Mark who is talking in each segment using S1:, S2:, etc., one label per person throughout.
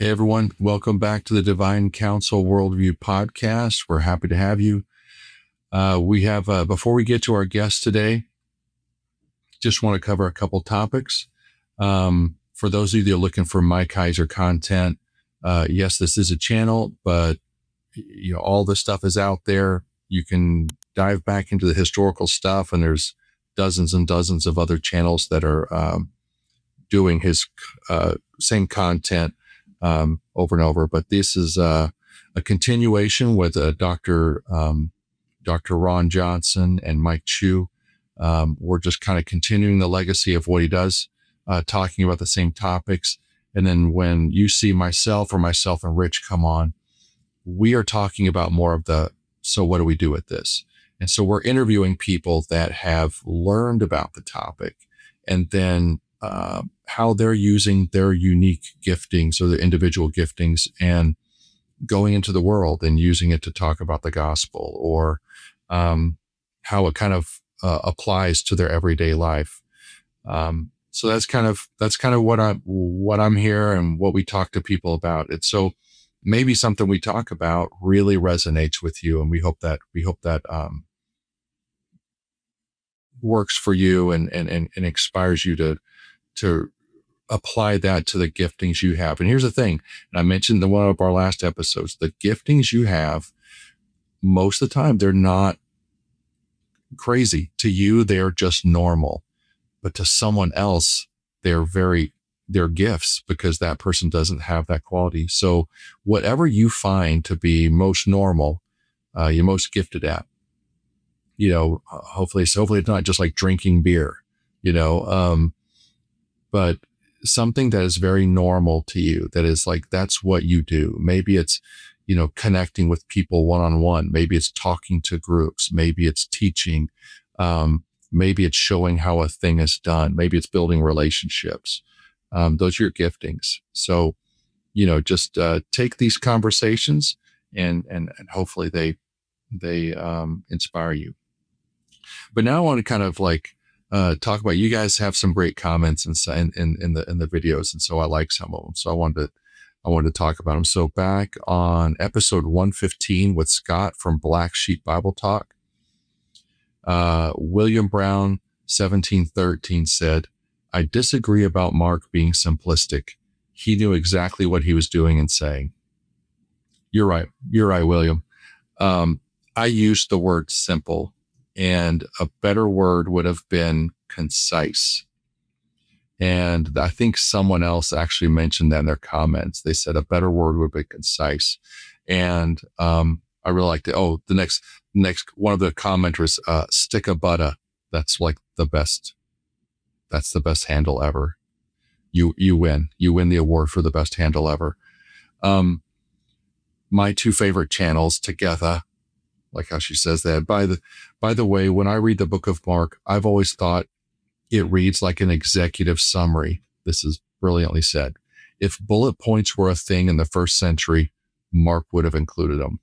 S1: Hey, everyone. Welcome back to the Divine Council Worldview Podcast. We're happy to have you. We have, before we get to our guest today, just want to cover a couple topics. For those of you that are looking for Mike Heiser content, yes, this is a channel, but all this stuff is out there. You can dive back into the historical stuff, and there's dozens and dozens of other channels that are doing his same content over and over. But this is a continuation with Dr. Ron Johnson and Mike Chu. We're just kind of continuing the legacy of what he does, talking about the same topics. And then when you see myself and Rich come on, we are talking about more of so what do we do with this? And so we're interviewing people that have learned about the topic, and then how they're using their unique giftings or their individual giftings and going into the world and using it to talk about the gospel, or how it kind of applies to their everyday life. So that's kind of what I'm here and what we talk to people about. It's so maybe something we talk about really resonates with you, and we hope that works for you and inspires you to apply that to the giftings you have. And here's the thing, and I mentioned in one of our last episodes, the giftings you have, most of the time, they're not crazy. To you, they're just normal. But to someone else, they're gifts, because that person doesn't have that quality. So whatever you find to be most normal, you're most gifted at, hopefully it's not just like drinking beer, but something that is very normal to you, that is like, that's what you do. Maybe it's, connecting with people one-on-one. Maybe it's talking to groups. Maybe it's teaching. Maybe it's showing how a thing is done. Maybe it's building relationships. Those are your giftings. So, just take these conversations and hopefully they inspire you. But now I want to kind of talk about, you guys have some great comments in the videos, and so I like some of them. So I wanted to talk about them. So back on episode 115 with Scott from Black Sheep Bible Talk, William Brown 1713 said, "I disagree about Mark being simplistic. He knew exactly what he was doing and saying." You're right, William. I used the word simple, and a better word would have been concise. And I think someone else actually mentioned that in their comments. They said a better word would be concise. And I really liked it. Oh, the next one of the commenters, stick a butter. That's like the best. That's the best handle ever. You win. You win the award for the best handle ever. My two favorite channels together, like how she says that. By the way, when I read the book of Mark, I've always thought it reads like an executive summary. This is brilliantly said. If bullet points were a thing in the first century, Mark would have included them.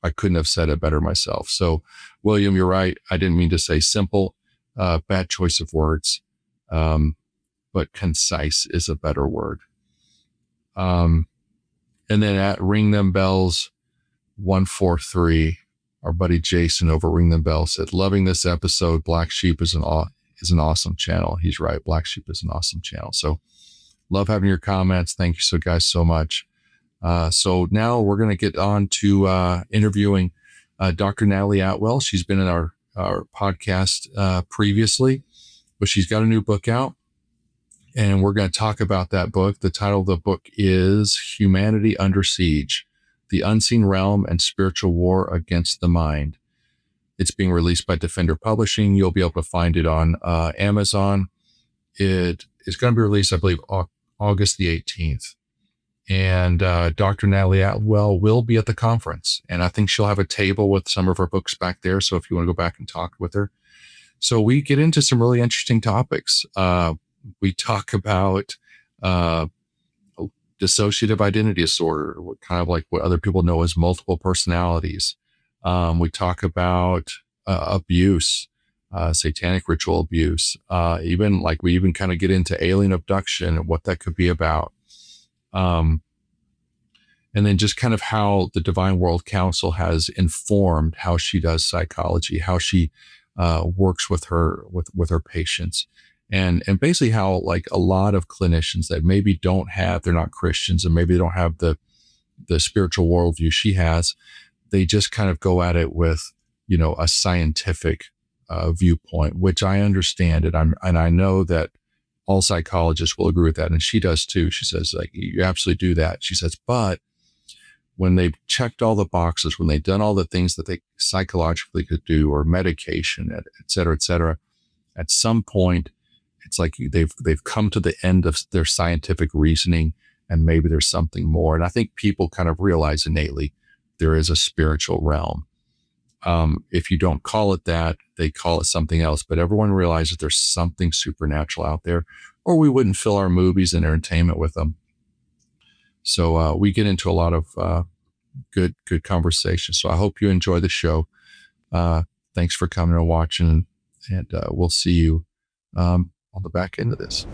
S1: I couldn't have said it better myself. So, William, you're right. I didn't mean to say simple. Bad choice of words. But concise is a better word. And then at Ring Them Bells 143, our buddy Jason over Ring Them Bells said, "Loving this episode. Black Sheep is an awesome channel." He's right. Black Sheep is an awesome channel. So love having your comments. Thank you guys so much. So now we're going to get on to interviewing Dr. Natalie Atwell. She's been in our podcast previously, but she's got a new book out, and we're going to talk about that book. The title of the book is Humanity Under Siege: The Unseen Realm and Spiritual War Against the Mind. It's being released by Defender Publishing. You'll be able to find it on Amazon. It is going to be released, I believe, August the 18th. And Dr. Natalie Atwell will be at the conference. And I think she'll have a table with some of her books back there. So if you want to go back and talk with her. So we get into some really interesting topics. We talk about dissociative identity disorder, kind of like what other people know as multiple personalities. We talk about abuse, satanic ritual abuse, we even kind of get into alien abduction and what that could be about. and then just kind of how the Divine World Council has informed how she does psychology, how she works with her patients, and basically how like a lot of clinicians that maybe they're not Christians, and maybe they don't have the spiritual worldview she has, they just kind of go at it with, a scientific viewpoint, which I understand it. And I know that all psychologists will agree with that. And she does too. She says, like, you absolutely do that. She says, but when they've checked all the boxes, when they've done all the things that they psychologically could do, or medication, et cetera, at some point, it's like they've come to the end of their scientific reasoning, and maybe there's something more. And I think people kind of realize innately there is a spiritual realm. If you don't call it that, they call it something else. But everyone realizes there's something supernatural out there, or we wouldn't fill our movies and entertainment with them. So we get into a lot of good conversation. So I hope you enjoy the show. Thanks for coming and watching, and we'll see you on the back end of this.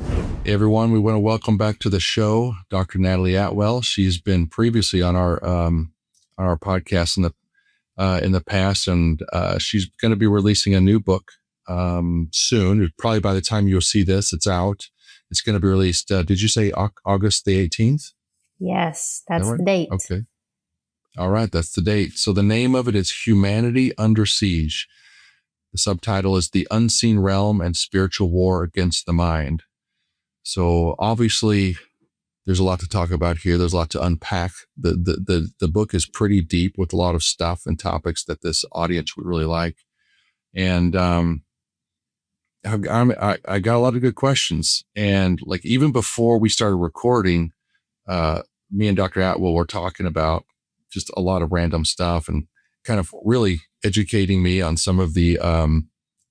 S1: Hey everyone, we want to welcome back to the show Dr. Natalie Atwell. She's been previously on our podcast in the past, and she's going to be releasing a new book soon. Probably by the time you'll see this, it's out. It's going to be released. Did you say August the 18th?
S2: Yes, that's
S1: right?
S2: The date.
S1: Okay. All right, that's the date. So the name of it is Humanity Under Siege. The subtitle is The Unseen Realm and Spiritual War Against the Mind. So obviously, there's a lot to talk about here. There's a lot to unpack. The book is pretty deep with a lot of stuff and topics that this audience would really like. And I got a lot of good questions. And like even before we started recording, me and Dr. Atwell were talking about just a lot of random stuff and kind of really educating me on some of the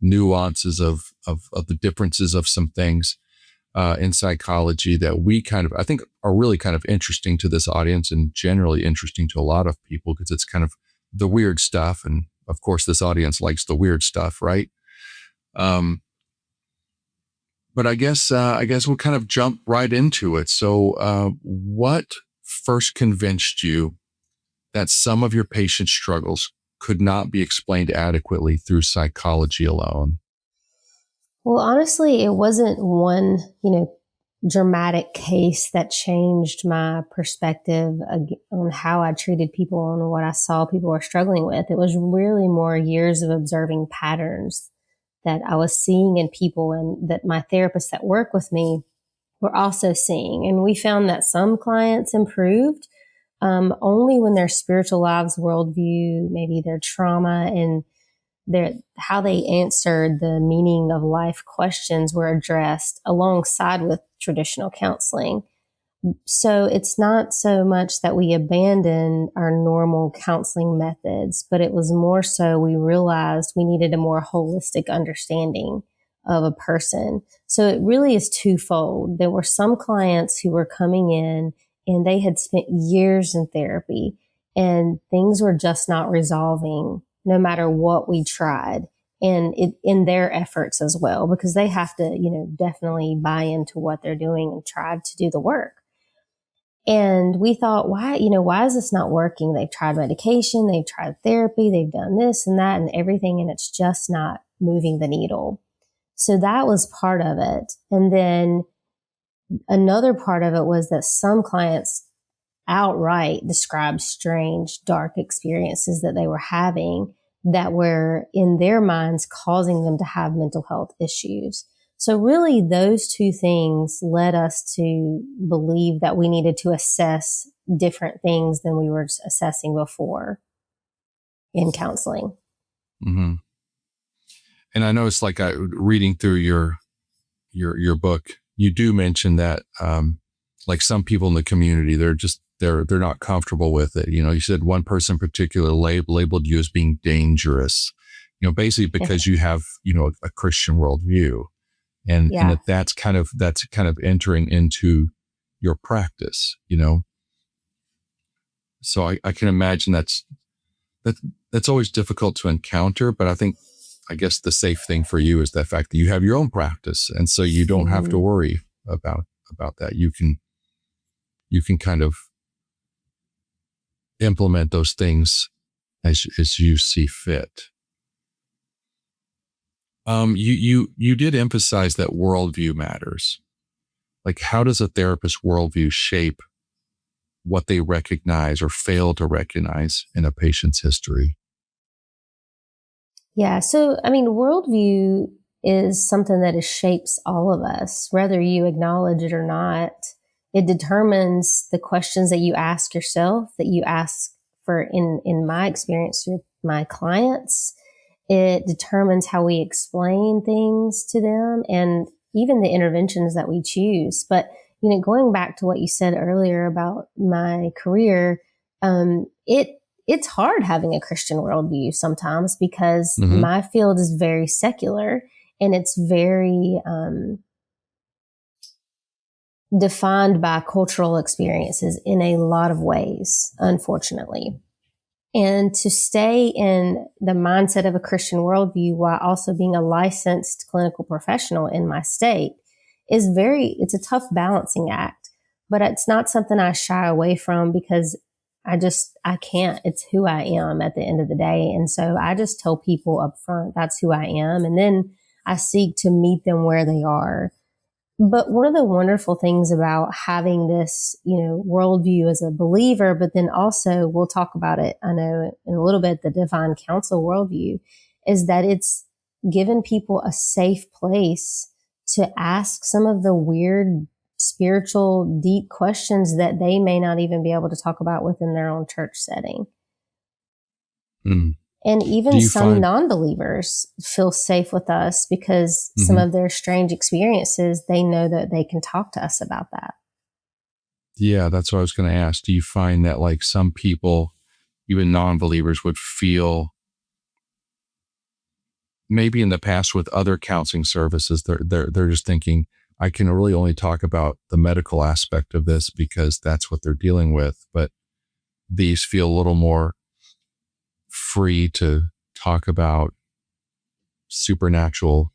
S1: nuances of the differences of some things in psychology that I think are really kind of interesting to this audience, and generally interesting to a lot of people, because it's kind of the weird stuff. And of course, this audience likes the weird stuff, right? But I guess we'll kind of jump right into it. So what first convinced you that some of your patient struggles could not be explained adequately through psychology alone?
S2: Well, honestly, it wasn't one, dramatic case that changed my perspective on how I treated people and what I saw people were struggling with. It was really more years of observing patterns that I was seeing in people, and that my therapists that work with me were also seeing. And we found that some clients improved only when their spiritual lives, worldview, maybe their trauma, and how they answered the meaning of life questions were addressed alongside with traditional counseling. So it's not so much that we abandoned our normal counseling methods, but it was more so we realized we needed a more holistic understanding of a person. So it really is twofold. There were some clients who were coming in and they had spent years in therapy, and things were just not resolving no matter what we tried, and in their efforts as well, because they have to, definitely buy into what they're doing and try to do the work. And we thought, why is this not working? They've tried medication, they've tried therapy, they've done this and that and everything, and it's just not moving the needle. So that was part of it. And then another part of it was that some clients outright described strange, dark experiences that they were having that were in their minds causing them to have mental health issues. So really those two things led us to believe that we needed to assess different things than we were assessing before in counseling.
S1: Mm-hmm. And I know it's like reading through your book, you do mention that like some people in the community, they're not comfortable with it. You said one person in particular labeled you as being dangerous, basically because you have, a Christian worldview, and that's kind of entering into your practice, So I can imagine that's always difficult to encounter, but I guess the safe thing for you is the fact that you have your own practice. And so you don't have to worry about that. You can kind of implement those things as you see fit. You did emphasize that worldview matters. Like, how does a therapist's worldview shape what they recognize or fail to recognize in a patient's history?
S2: Yeah. So, I mean, worldview is something that shapes all of us, whether you acknowledge it or not. It determines the questions that you ask yourself, that you ask for, in my experience with my clients. It determines how we explain things to them and even the interventions that we choose. But, going back to what you said earlier about my career, it's hard having a Christian worldview sometimes because my field is very secular and it's very defined by cultural experiences in a lot of ways, unfortunately. And to stay in the mindset of a Christian worldview while also being a licensed clinical professional in my state it's a tough balancing act, but it's not something I shy away from because I can't. It's who I am at the end of the day. And so I just tell people up front, that's who I am. And then I seek to meet them where they are. But one of the wonderful things about having this, worldview as a believer, but then also we'll talk about it, I know in a little bit, the divine counsel worldview, is that it's given people a safe place to ask some of the weird, spiritual, deep questions that they may not even be able to talk about within their own church setting. And even some non-believers feel safe with us because some of their strange experiences, they know that they can talk to us about that.
S1: Yeah, that's what I was going to ask. Do you find that like some people, even non-believers, would feel maybe in the past with other counseling services, they're just thinking, I can really only talk about the medical aspect of this because that's what they're dealing with. But these feel a little more free to talk about supernatural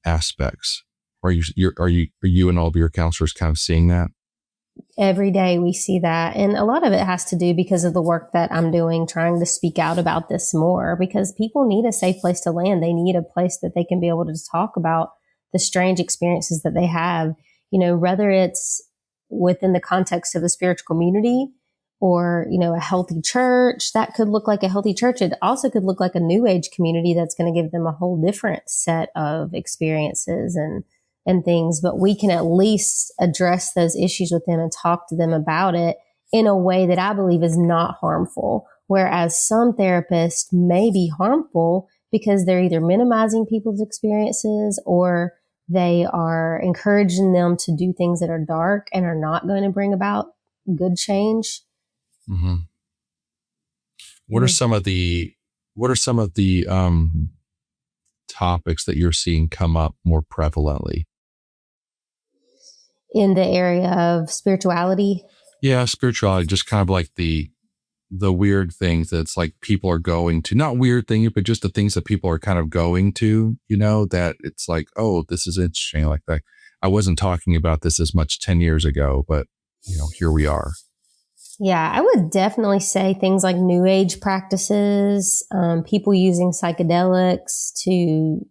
S1: aspects. Are you and all of your counselors kind of seeing that?
S2: Every day we see that. And a lot of it has to do because of the work that I'm doing, trying to speak out about this more, because people need a safe place to land. They need a place that they can be able to talk about the strange experiences that they have, whether it's within the context of a spiritual community or, a healthy church. That could look like a healthy church. It also could look like a new age community that's going to give them a whole different set of experiences and things, but we can at least address those issues with them and talk to them about it in a way that I believe is not harmful. Whereas some therapists may be harmful because they're either minimizing people's experiences or they are encouraging them to do things that are dark and are not going to bring about good change.
S1: What are some of the topics that you're seeing come up more prevalently?
S2: In the area of spirituality? Yeah,
S1: spirituality, just kind of like the weird things that's like people are going to, not weird things, but just the things that people are kind of going to, that it's like, oh, this is interesting. Like that. I wasn't talking about this as much 10 years ago, but here we are.
S2: Yeah, I would definitely say things like new age practices, people using psychedelics to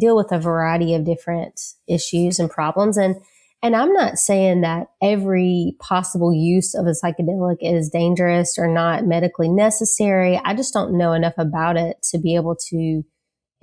S2: deal with a variety of different issues and problems. And I'm not saying that every possible use of a psychedelic is dangerous or not medically necessary. I just don't know enough about it to be able to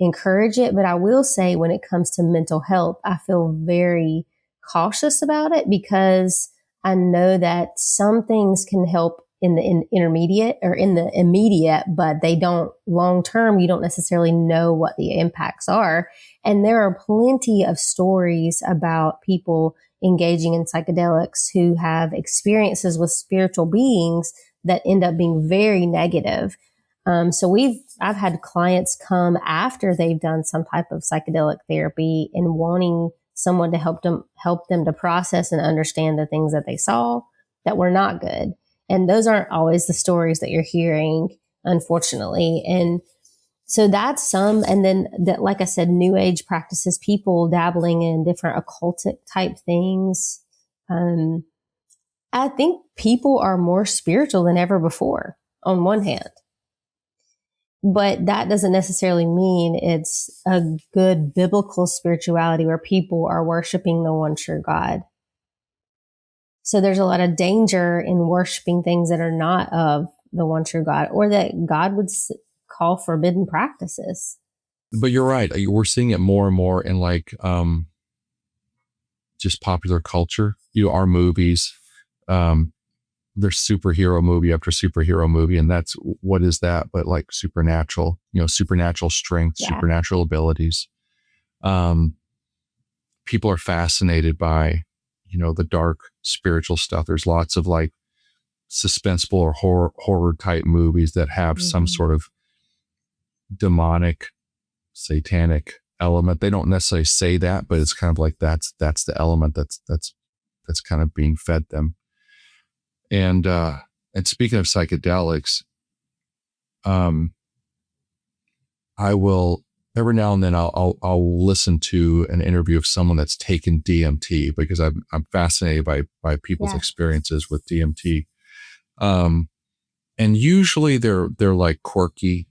S2: encourage it. But I will say when it comes to mental health, I feel very cautious about it because I know that some things can help in the intermediate or in the immediate, but they don't long term. You don't necessarily know what the impacts are. And there are plenty of stories about people engaging in psychedelics who have experiences with spiritual beings that end up being very negative. So I've had clients come after they've done some type of psychedelic therapy and wanting someone to help them to process and understand the things that they saw that were not good. And those aren't always the stories that you're hearing, unfortunately. And so that's some, and then like I said, new age practices, people dabbling in different occultic type things. I think people are more spiritual than ever before, on one hand. But that doesn't necessarily mean it's a good biblical spirituality where people are worshiping the one true God. So there's a lot of danger in worshiping things that are not of the one true God, or that God would call forbidden practices.
S1: But you're right. We're seeing it more and more in like just popular culture. Our movies, there's superhero movie after superhero movie, and that's what is that? But like supernatural, supernatural strength, supernatural abilities. People are fascinated by, the dark spiritual stuff. There's lots of like suspenseful or horror type movies that have some sort of demonic, satanic element. They don't necessarily say that, but it's kind of like that's the element that's kind of being fed them. And speaking of psychedelics, I will every now and then I'll listen to an interview of someone that's taken DMT, because I'm fascinated by people's experiences with DMT. And usually they're like quirky,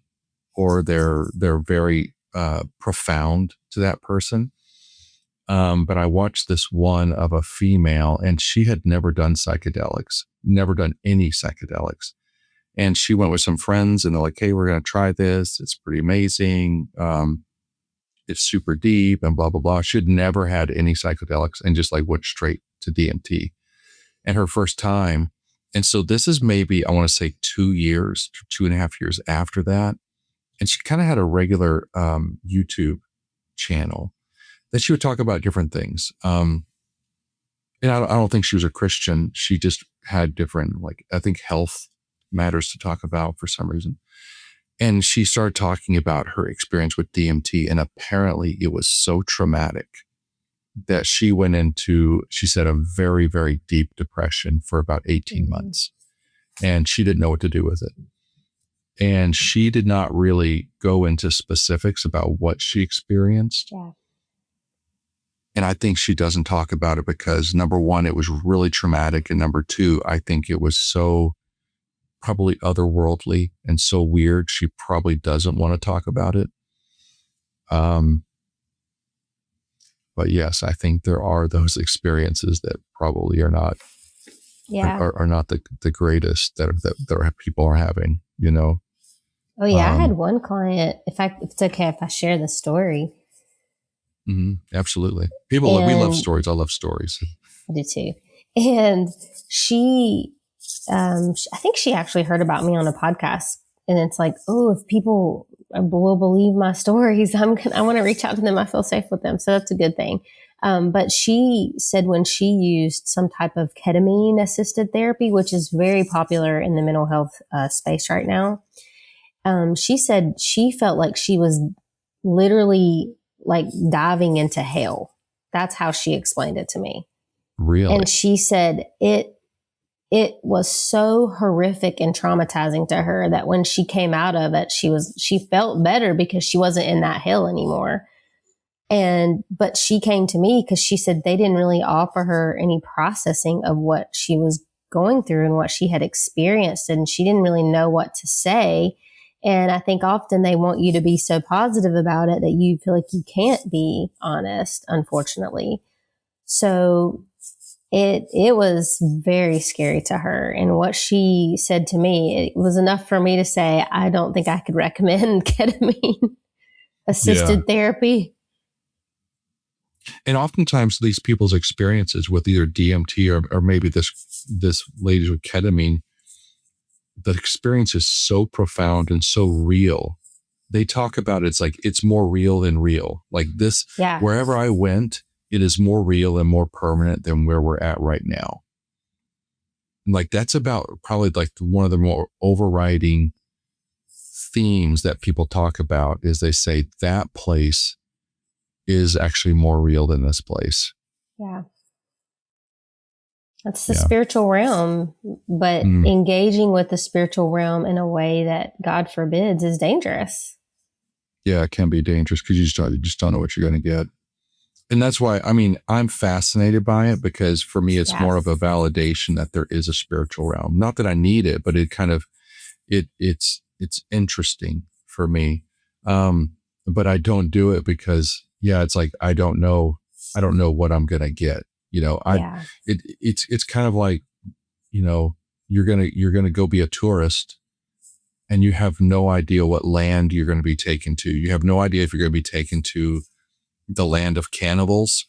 S1: or they're very profound to that person. But I watched this one of a female, and she had never done psychedelics, never done any psychedelics. And she went with some friends, and they're like, hey, we're going to try this. It's pretty amazing. It's super deep and blah, blah, blah. She had never had any psychedelics and just like went straight to DMT. And her first time. And so this is maybe, I want to say 2 years, 2.5 years after that. And she kind of had a regular YouTube channel that she would talk about different things. And I don't think she was a Christian. She just had different, like, I think health matters to talk about for some reason. And she started talking about her experience with DMT. And apparently it was so traumatic that she went into, she said, a very, very deep depression for about 18 months. And she didn't know what to do with it. And she did not really go into specifics about what she experienced.
S2: Yeah.
S1: And I think she doesn't talk about it because, number one, it was really traumatic. And number two, I think it was so probably otherworldly and so weird. She probably doesn't want to talk about it. But yes, I think there are those experiences that probably are not, are not the greatest that people are having,
S2: Oh yeah. I had one client, if it's okay if I share the story.
S1: Absolutely. We love stories. I love stories.
S2: I do too. And she, I think she actually heard about me on a podcast, and it's like, oh, if people will believe my stories, I want to reach out to them. I feel safe with them. So that's a good thing. But she said when she used some type of ketamine assisted therapy, which is very popular in the mental health space right now. She said she felt like she was literally like diving into hell. That's how she explained it to me.
S1: Really?
S2: And she said it was so horrific and traumatizing to her that when she came out of it, she felt better because she wasn't in that hell anymore. But she came to me because she said they didn't really offer her any processing of what she was going through and what she had experienced. And she didn't really know what to say. And I think often they want you to be so positive about it that you feel like you can't be honest, unfortunately. So it was very scary to her. And what she said to me, it was enough for me to say, I don't think I could recommend ketamine assisted therapy.
S1: And oftentimes these people's experiences with either DMT or maybe this lady with ketamine, the experience is so profound and so real. They talk about it's like, it's more real than real. Like this, wherever I went, it is more real and more permanent than where we're at right now. And like, that's about probably like one of the more overriding themes that people talk about is they say that place is actually more real than this place.
S2: Yeah. That's the spiritual realm, but engaging with the spiritual realm in a way that God forbids is dangerous.
S1: Yeah, it can be dangerous because you just don't know what you're going to get. And that's why, I mean, I'm fascinated by it because for me, it's more of a
S2: Yes.
S1: validation that there is a spiritual realm. Not that I need it, but it kind of, it's interesting for me. But I don't do it because, yeah, it's like, I don't know what I'm going to get. You know,
S2: Yeah.
S1: it's kind of like, you know, you're going to go be a tourist and you have no idea what land you're going to be taken to. You have no idea if you're going to be taken to the land of cannibals,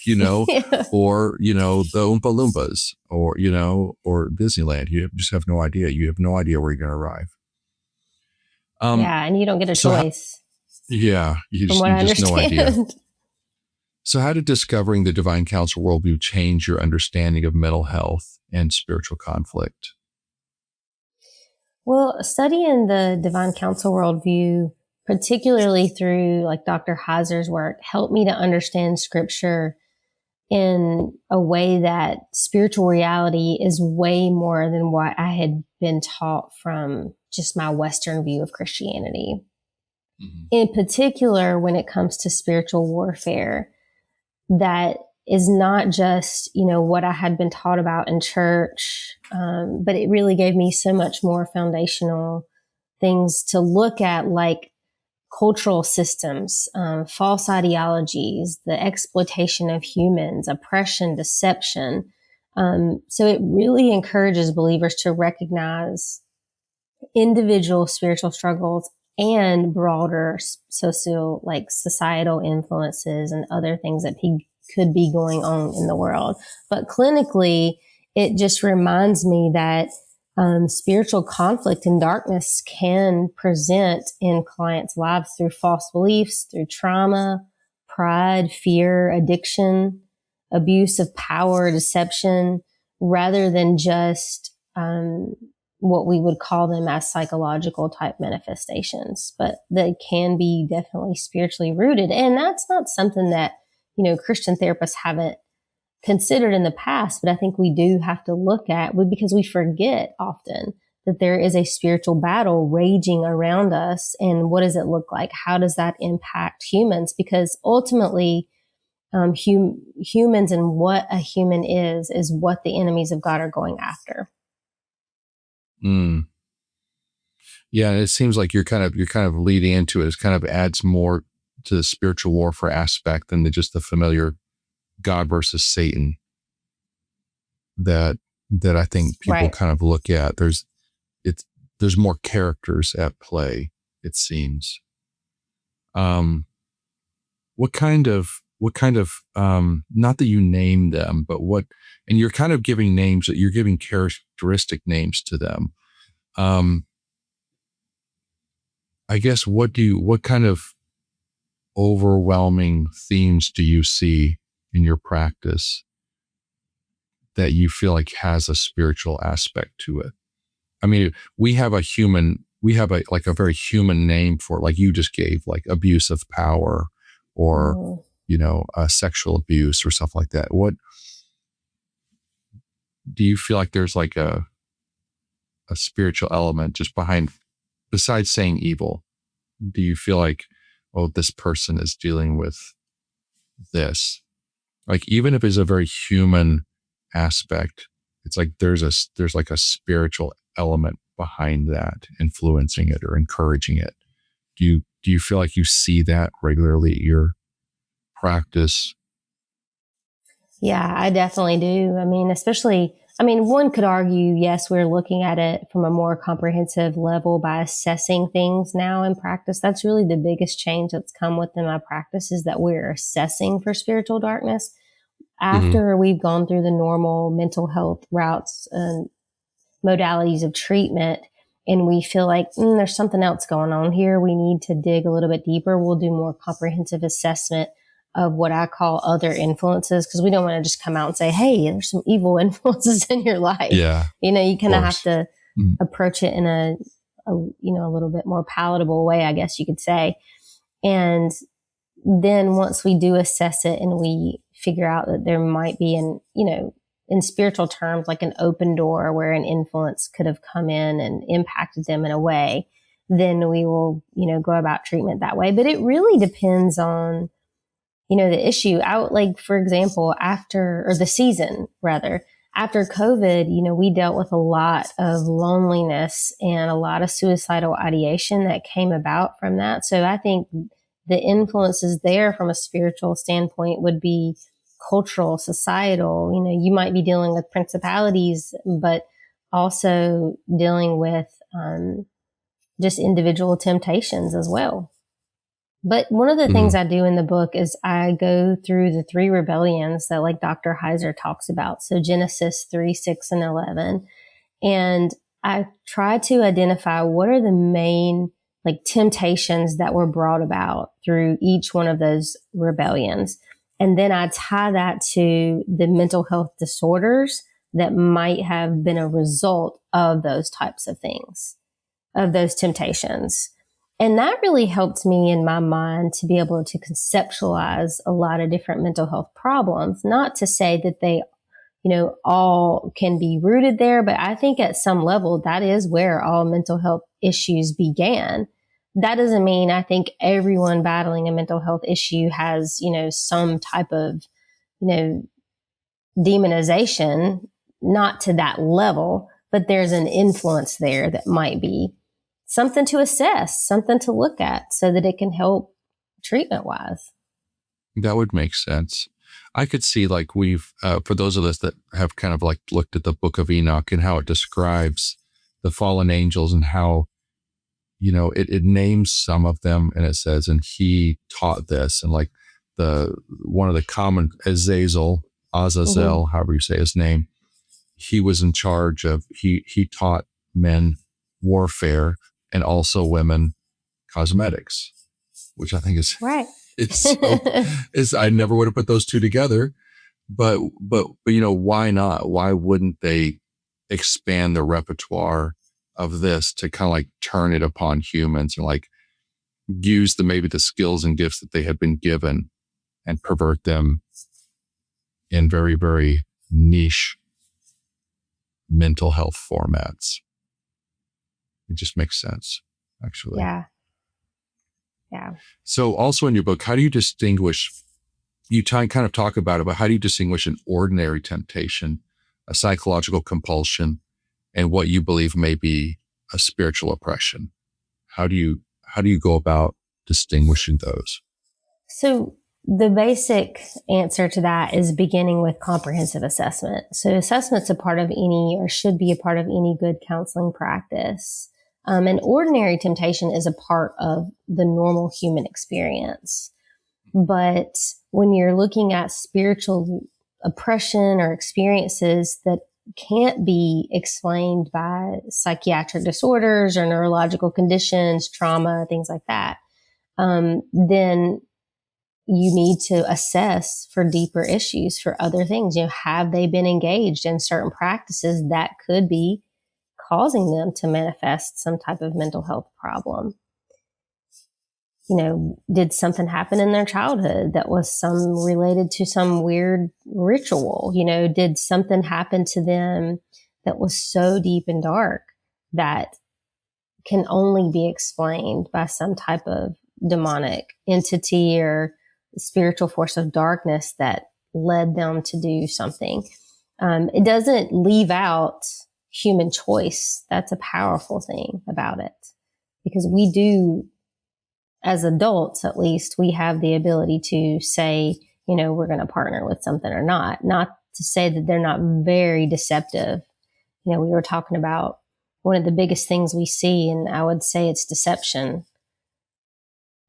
S1: you know,
S2: Yeah.
S1: or, you know, the Oompa Loompas or, you know, or Disneyland. You just have no idea. You have no idea where you're going to arrive.
S2: Yeah. And you don't get a
S1: So
S2: choice,
S1: yeah,
S2: from what
S1: you
S2: I
S1: just no idea.
S2: understand.
S1: So how did discovering the Divine Council worldview change your understanding of mental health and spiritual conflict?
S2: Well, studying the Divine Council worldview, particularly through like Dr. Heiser's work, helped me to understand scripture in a way that spiritual reality is way more than what I had been taught from just my Western view of Christianity.
S1: Mm-hmm.
S2: In particular, when it comes to spiritual warfare, that is not just, you know, what I had been taught about in church, but it really gave me so much more foundational things to look at, like cultural systems, false ideologies, the exploitation of humans, oppression, deception. So it really encourages believers to recognize individual spiritual struggles and broader like societal influences and other things that could be going on in the world. But clinically, it just reminds me that spiritual conflict and darkness can present in clients' lives through false beliefs, through trauma, pride, fear, addiction, abuse of power, deception, rather than just what we would call them as psychological type manifestations, but they can be definitely spiritually rooted. And that's not something that, you know, Christian therapists haven't considered in the past, but I think we do have to look at, because we forget often that there is a spiritual battle raging around us. And what does it look like? How does that impact humans? Because ultimately, humans and what a human is what the enemies of God are going after.
S1: Mm. Yeah, it seems like you're kind of leading into it. It kind of adds more to the spiritual warfare aspect than just the familiar God versus Satan that I think people
S2: Right.
S1: kind of look at. There's more characters at play, it seems. What kind of not that you name them, but and you're kind of giving names, that you're giving characteristic names to them. I guess what kind of overwhelming themes do you see in your practice that you feel like has a spiritual aspect to it? I mean, we have a very human name for it, like you just gave, like abuse of power or, you know, sexual abuse or stuff like that. What do you feel like there's like a spiritual element just behind, besides saying evil? Do you feel like, oh, this person is dealing with this? Like, even if it's a very human aspect, it's like there's like a spiritual element behind that, influencing it or encouraging it. Do you feel like you see that regularly at your practice?
S2: Yeah, I definitely do. I mean, one could argue, yes, we're looking at it from a more comprehensive level by assessing things now in practice. That's really the biggest change that's come within my practice, is that we're assessing for spiritual darkness after we've gone through the normal mental health routes and modalities of treatment. And we feel like there's something else going on here. We need to dig a little bit deeper. We'll do more comprehensive assessment of what I call other influences, because we don't want to just come out and say, hey, there's some evil influences in your life.
S1: Yeah.
S2: You know, you kind of have to approach it in a little bit more palatable way, I guess you could say. And then once we do assess it and we figure out that there might be in spiritual terms, like an open door where an influence could have come in and impacted them in a way, then we will, go about treatment that way. But it really depends on the issue out, like, for example, after COVID, we dealt with a lot of loneliness and a lot of suicidal ideation that came about from that. So I think the influences there from a spiritual standpoint would be cultural, societal. You might be dealing with principalities, but also dealing with just individual temptations as well. But one of the things I do in the book is I go through the 3 rebellions that, like, Dr. Heiser talks about. So Genesis 3, 6, and 11. And I try to identify what are the main, like, temptations that were brought about through each one of those rebellions. And then I tie that to the mental health disorders that might have been a result of those types of things, of those temptations. And that really helped me in my mind to be able to conceptualize a lot of different mental health problems. Not to say that they, all can be rooted there, but I think at some level that is where all mental health issues began. That doesn't mean I think everyone battling a mental health issue has, some type of, demonization, not to that level, but there's an influence there that might be something to assess, something to look at so that it can help treatment wise.
S1: That would make sense. I could see, like, we've, for those of us that have kind of like looked at the Book of Enoch and how it describes the fallen angels and how, it names some of them and it says, and he taught this, and like one of the common Azazel, however you say his name, he was in charge of, he taught men warfare and also women cosmetics, which I think is
S2: right.
S1: I never would have put those two together, but why not? Why wouldn't they expand the repertoire of this to kind of like turn it upon humans and like use maybe the skills and gifts that they had been given and pervert them in very, very niche mental health formats? It just makes sense, actually.
S2: Yeah.
S1: So also in your book, how do you distinguish, kind of talk about how do you distinguish an ordinary temptation, a psychological compulsion, and what you believe may be a spiritual oppression? How do you go about distinguishing those?
S2: So the basic answer to that is beginning with comprehensive assessment. So assessment's a part of any, or should be a part of any good counseling practice. An ordinary temptation is a part of the normal human experience. But when you're looking at spiritual oppression or experiences that can't be explained by psychiatric disorders or neurological conditions, trauma, things like that, then you need to assess for deeper issues, for other things. Have they been engaged in certain practices that could be causing them to manifest some type of mental health problem? Did something happen in their childhood that was related to some weird ritual? Did something happen to them that was so deep and dark that can only be explained by some type of demonic entity or spiritual force of darkness that led them to do something? It doesn't leave out human choice. That's a powerful thing about it, because we do, as adults at least, we have the ability to say, we're going to partner with something or not to say that they're not very deceptive. We were talking about one of the biggest things we see, and I would say it's deception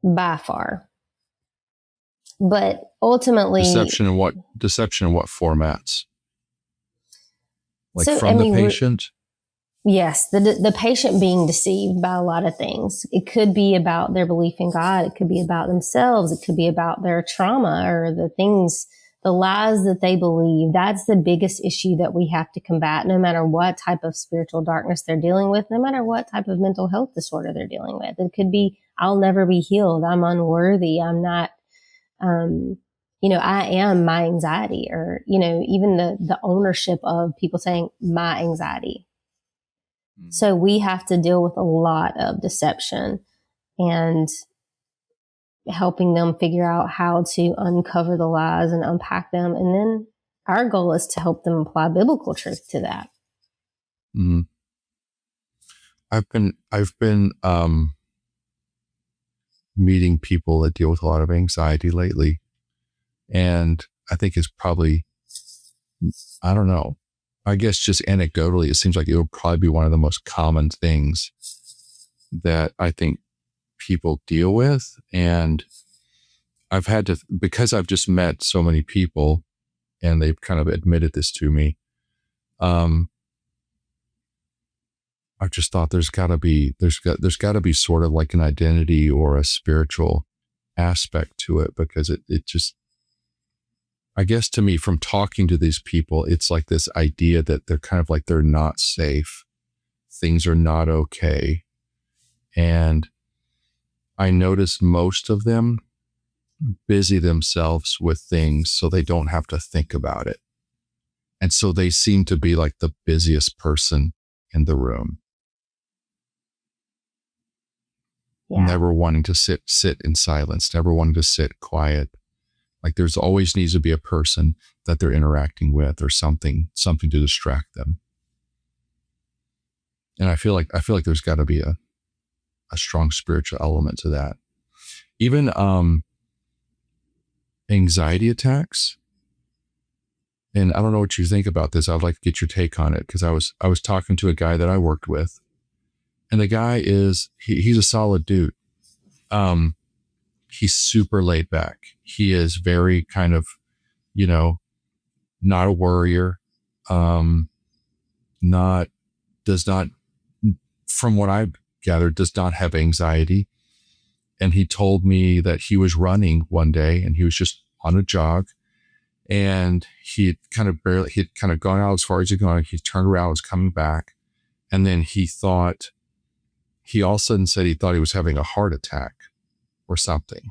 S2: by far. But ultimately,
S1: deception in what formats? Like, so, from the patient?
S2: Yes, the patient being deceived by a lot of things. It could be about their belief in God. It could be about themselves. It could be about their trauma or the lies that they believe. That's the biggest issue that we have to combat, no matter what type of spiritual darkness they're dealing with, no matter what type of mental health disorder they're dealing with. It could be, I'll never be healed. I'm unworthy. I'm not, I am my anxiety, or, even the ownership of people saying my anxiety. So we have to deal with a lot of deception, and helping them figure out how to uncover the lies and unpack them. And then our goal is to help them apply biblical truth to that.
S1: Mm-hmm. I've been meeting people that deal with a lot of anxiety lately. And I think it's probably, I don't know, I guess just anecdotally, it seems like it would probably be one of the most common things that I think people deal with. And I've had to, because I've just met so many people and they've kind of admitted this to me. I've just thought there's got to be sort of like an identity or a spiritual aspect to it, because it just, I guess to me, from talking to these people, it's like this idea that they're kind of like, they're not safe. Things are not okay. And I notice most of them busy themselves with things so they don't have to think about it. And so they seem to be like the busiest person in the room. Yeah. Never wanting to sit in silence, never wanting to sit quiet. Like there's always needs to be a person that they're interacting with or something to distract them. And I feel like there's got to be a strong spiritual element to that. Even anxiety attacks. And I don't know what you think about this. I'd like to get your take on it, because I was talking to a guy that I worked with, and the guy he's a solid dude. He's super laid back. He is very kind of, not a worrier. From what I've gathered, does not have anxiety. And he told me that he was running one day and he was just on a jog, and he had kind of gone out as far as he'd gone. He turned around, was coming back. And then he all of a sudden said he thought he was having a heart attack or something.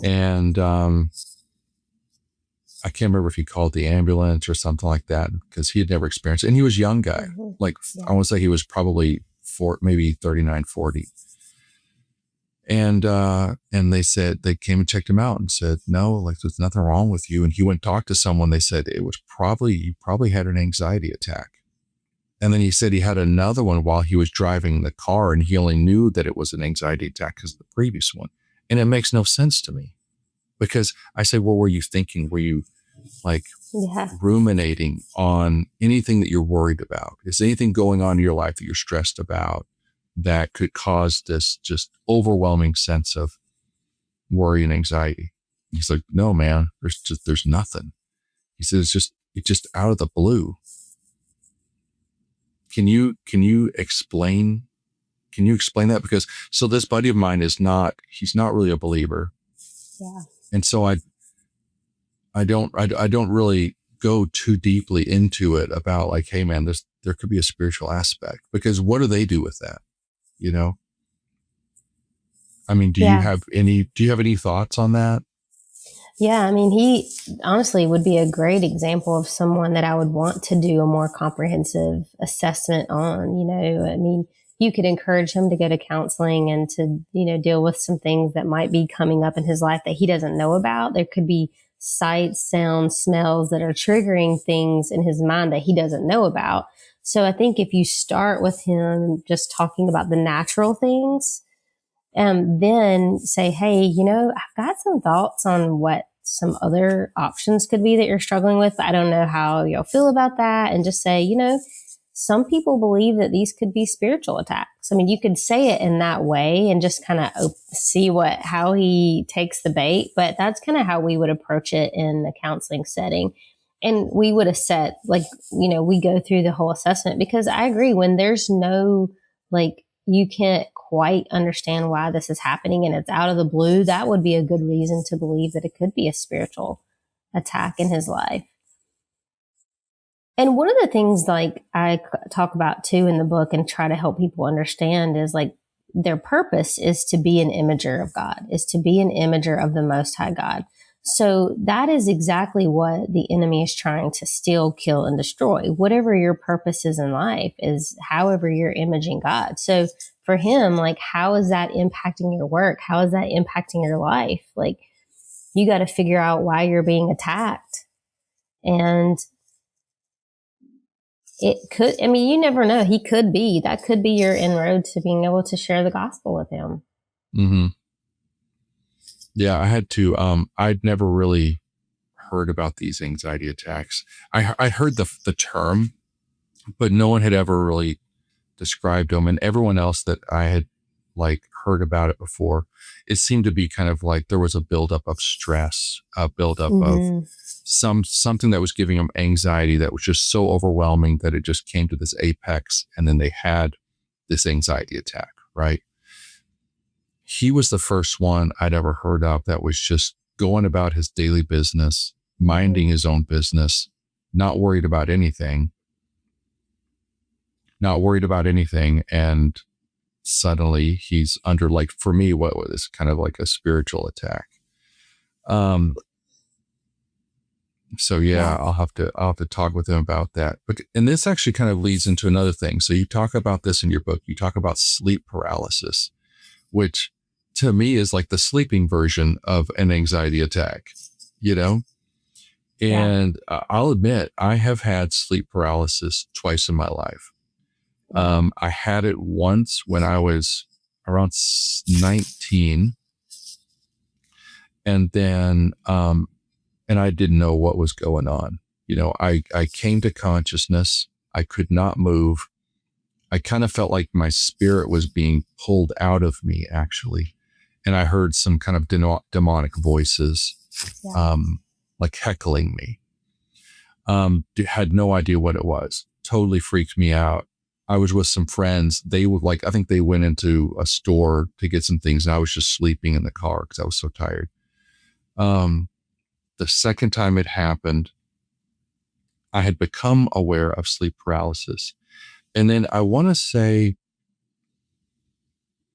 S1: And I can't remember if he called the ambulance or something like that, because he had never experienced it. And he was a young guy. Like, yeah. I want to say he was probably maybe 39, 40. And they said, they came and checked him out and said, no, like there's nothing wrong with you. And he went and talked to someone. They said you probably had an anxiety attack. And then he said he had another one while he was driving the car, and he only knew that it was an anxiety attack because of the previous one. And it makes no sense to me, because I say, what were you thinking? Were you like ruminating on anything that you're worried about? Is anything going on in your life that you're stressed about that could cause this just overwhelming sense of worry and anxiety? He's like, no, man, there's nothing. He said, it's just out of the blue. Can you explain that? Because so this buddy of mine he's not really a believer. Yeah. And so I don't really go too deeply into it about like, hey man, there could be a spiritual aspect, because what do they do with that? I mean, do you have any thoughts on that?
S2: Yeah. I mean, he honestly would be a great example of someone that I would want to do a more comprehensive assessment on. I mean, you could encourage him to go to counseling and to, deal with some things that might be coming up in his life that he doesn't know about. There could be sights, sounds, smells that are triggering things in his mind that he doesn't know about. So I think if you start with him just talking about the natural things, then say, hey, I've got some thoughts on what some other options could be that you're struggling with. I don't know how you'll feel about that. And just say, some people believe that these could be spiritual attacks. I mean, you could say it in that way and just kind of see how he takes the bait. But that's kind of how we would approach it in the counseling setting. And we would have set, we go through the whole assessment, because I agree, when there's no, you can't quite understand why this is happening and it's out of the blue, that would be a good reason to believe that it could be a spiritual attack in his life. And one of the things I talk about too in the book and try to help people understand is their purpose is to be an imager of God, is to be an imager of the Most High God. So that is exactly what the enemy is trying to steal, kill, and destroy. Whatever your purpose is in life is however you're imaging God. So for him, like, how is that impacting your work? How is that impacting your life? Like, you got to figure out why you're being attacked. And it could, I mean, you never know. That could be your inroad to being able to share the gospel with him.
S1: Mm-hmm. Yeah, I had to, I'd never really heard about these anxiety attacks. I heard the term, but no one had ever really described them. And everyone else that I had like heard about it before, it seemed to be kind of like there was a buildup of stress, a buildup of something that was giving them anxiety that was just so overwhelming that it just came to this apex, and then they had this anxiety attack, right? He was the first one I'd ever heard of that was just going about his daily business, minding his own business, not worried about anything. And suddenly he's under, like, for me, what was kind of like a spiritual attack. So yeah, I'll have to talk with him about that. But, and this actually kind of leads into another thing. So you talk about this in your book, you talk about sleep paralysis, which to me is like the sleeping version of an anxiety attack, you know? And I'll admit, I have had sleep paralysis twice in my life. I had it once when I was around 19, and then, and I didn't know what was going on. You know, I came to consciousness. I could not move. I kind of felt like my spirit was being pulled out of me, actually. And I heard some kind of demonic voices, like heckling me. Had no idea what it was. Totally freaked me out. I was with some friends. They would I think they went into a store to get some things, and I was just sleeping in the car because I was so tired. The second time it happened, I had become aware of sleep paralysis. And then I want to say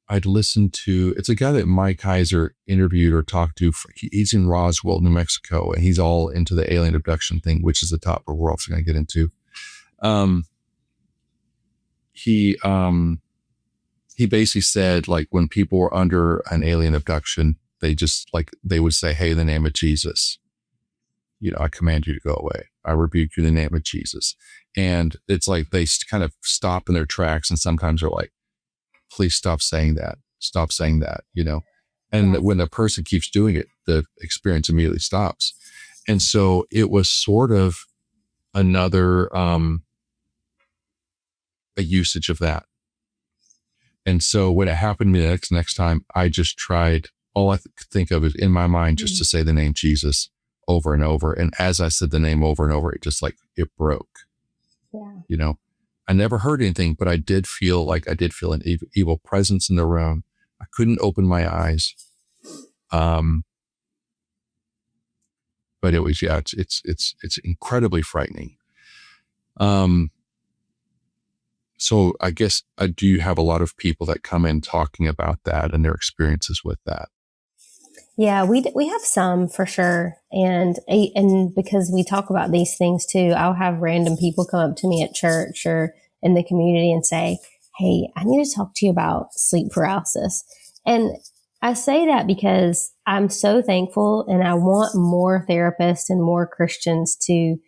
S1: I'd listened to, it's a guy that Mike Heiser interviewed or talked to. He's in Roswell, New Mexico, and he's all into the alien abduction thing, which is the topic we're also going to get into. He basically said, like, when people were under an alien abduction, they just, like, they would say, "Hey, in the name of Jesus, you know, I command you to go away. I rebuke you in the name of Jesus." And it's like they kind of stop in their tracks, and sometimes they're like, "Please stop saying that. Stop saying that," you know? And when the person keeps doing it, the experience immediately stops. And so it was sort of another, a usage of that. And so when it happened to me the next time, I just tried, all I could think of is in my mind, just to say the name Jesus over and over. And as I said the name over and over, it just, like, it broke. You know, I never heard anything, but I did feel an evil presence in the room. I couldn't open my eyes. But it was, it's incredibly frightening. So I guess, do you have a lot of people that come in talking about that and their experiences with that?
S2: Yeah, we have some for sure. And because we talk about these things too, I'll have random people come up to me at church or in the community and say, "Hey, I need to talk to you about sleep paralysis." And I say that because I'm so thankful, and I want more therapists and more Christians to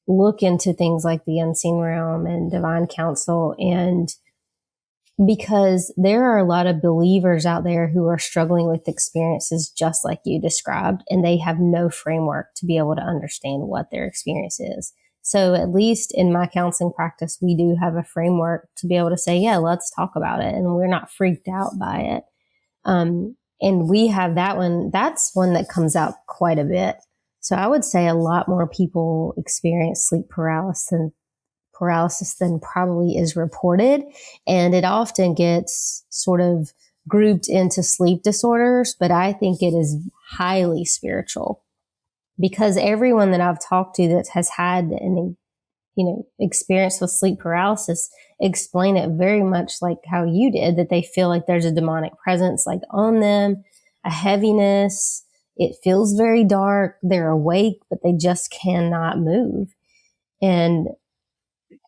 S2: look into things like the unseen realm and divine counsel. And because there are a lot of believers out there who are struggling with experiences just like you described, and they have no framework to be able to understand what their experience is. So at least in my counseling practice, we do have a framework to be able to say, yeah, let's talk about it. And we're not freaked out by it. And we have that one. That's one that comes out quite a bit. So I would say a lot more people experience sleep paralysis than probably is reported. And it often gets sort of grouped into sleep disorders, but I think it is highly spiritual, because everyone that I've talked to that has had an, experience with sleep paralysis explain it very much like how you did, that they feel like there's a demonic presence, like, on them, a heaviness. It feels very dark. They're awake, but they just cannot move. And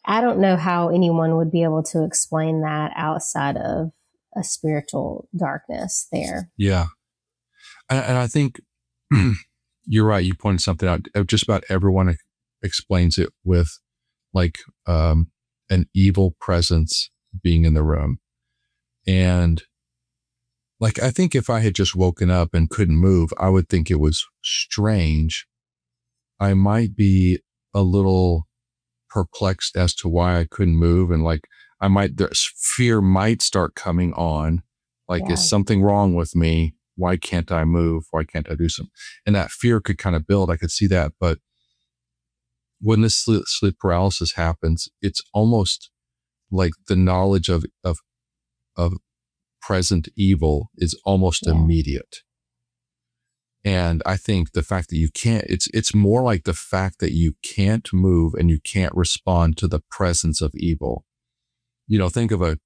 S2: I don't know how anyone would be able to explain that outside of a spiritual darkness there.
S1: Yeah. And I think you're right. You pointed something out. Just about everyone explains it with like an evil presence being in the room. And like, I think if I had just woken up and couldn't move, I would think it was strange. I might be a little perplexed as to why I couldn't move. And like, fear might start coming on. Like, is something wrong with me? Why can't I move? Why can't I do something? And that fear could kind of build. I could see that. But when this sleep paralysis happens, it's almost like the knowledge of present evil is almost immediate. And I think the fact that you can't, it's more like the fact that you can't move and you can't respond to the presence of evil. Think of a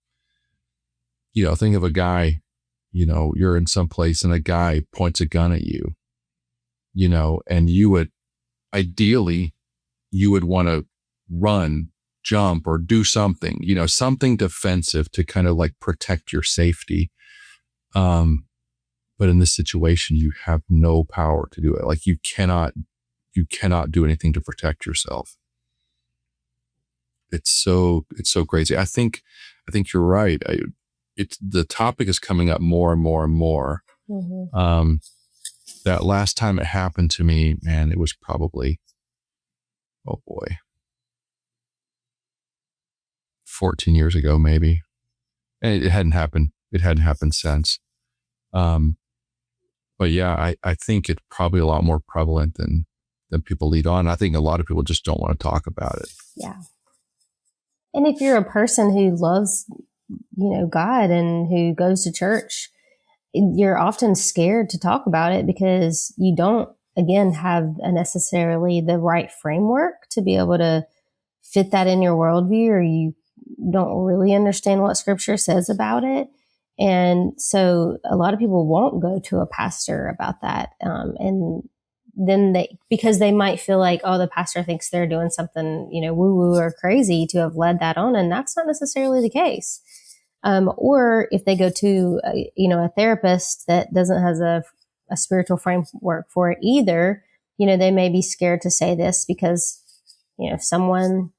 S1: guy, you're in some place and a guy points a gun at you, and ideally you would want to run, jump, or do something, something defensive to kind of like protect your safety. But in this situation, you have no power to do it. Like you cannot do anything to protect yourself. It's so crazy. I think you're right. The topic is coming up more and more and more. Mm-hmm. That last time it happened to me, man, it was probably, 14 years ago, maybe. And it hadn't happened. It hadn't happened since. But yeah, I think it's probably a lot more prevalent than people lead on. I think a lot of people just don't want to talk about it.
S2: Yeah. And if you're a person who loves, God and who goes to church, you're often scared to talk about it because you don't, again, have necessarily the right framework to be able to fit that in your worldview, or you don't really understand what scripture says about it. And so a lot of people won't go to a pastor about that. And then because they might feel like, the pastor thinks they're doing something, woo woo or crazy to have led that on. And that's not necessarily the case. Or if they go to, a therapist that doesn't have a spiritual framework for it either, they may be scared to say this because, someone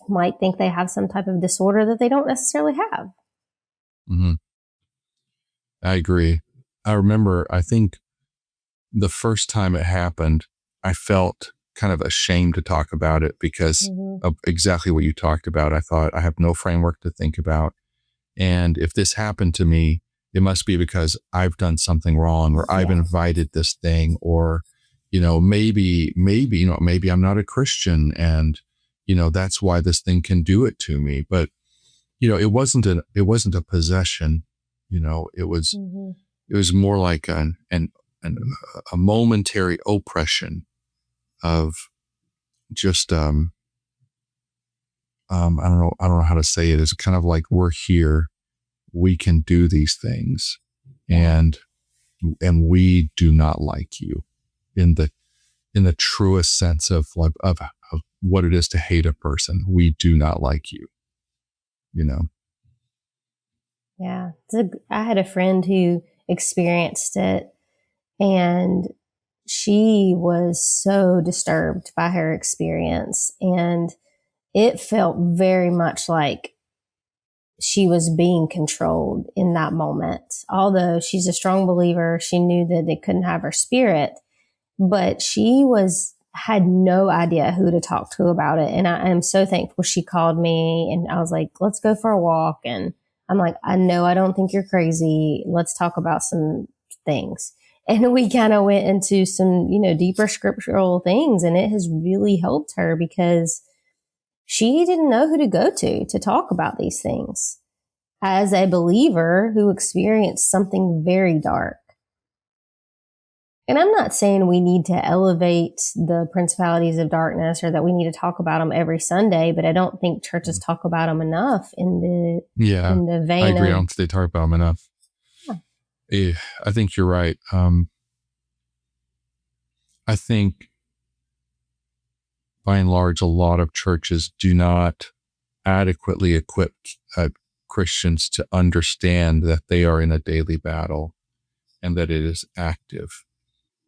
S2: might think they have some type of disorder that they don't necessarily have.
S1: Mm-hmm. I agree. I remember, I think the first time it happened, I felt kind of ashamed to talk about it because of exactly what you talked about. I thought I have no framework to think about. And if this happened to me, it must be because I've done something wrong, or I've invited this thing, or, maybe I'm not a Christian and, that's why this thing can do it to me. But, it wasn't a possession. It was more like a momentary oppression of just, I don't know how to say it. It's kind of like, we're here, we can do these things, and we do not like you in the truest sense of what it is to hate a person. We do not like you,
S2: Yeah. I had a friend who experienced it, and she was so disturbed by her experience, and it felt very much like she was being controlled in that moment. Although she's a strong believer, she knew that they couldn't have her spirit, but she had no idea who to talk to about it. And I am so thankful she called me, and I was like, let's go for a walk. And I'm like, I know I don't think you're crazy. Let's talk about some things. And we kind of went into some, deeper scriptural things, and it has really helped her because she didn't know who to go to talk about these things as a believer who experienced something very dark. And I'm not saying we need to elevate the principalities of darkness or that we need to talk about them every Sunday, but I don't think churches talk about them enough in the vein.
S1: I agree. I don't think they talk about them enough. Yeah, I think you're right. I think by and large, a lot of churches do not adequately equipped Christians to understand that they are in a daily battle and that it is active.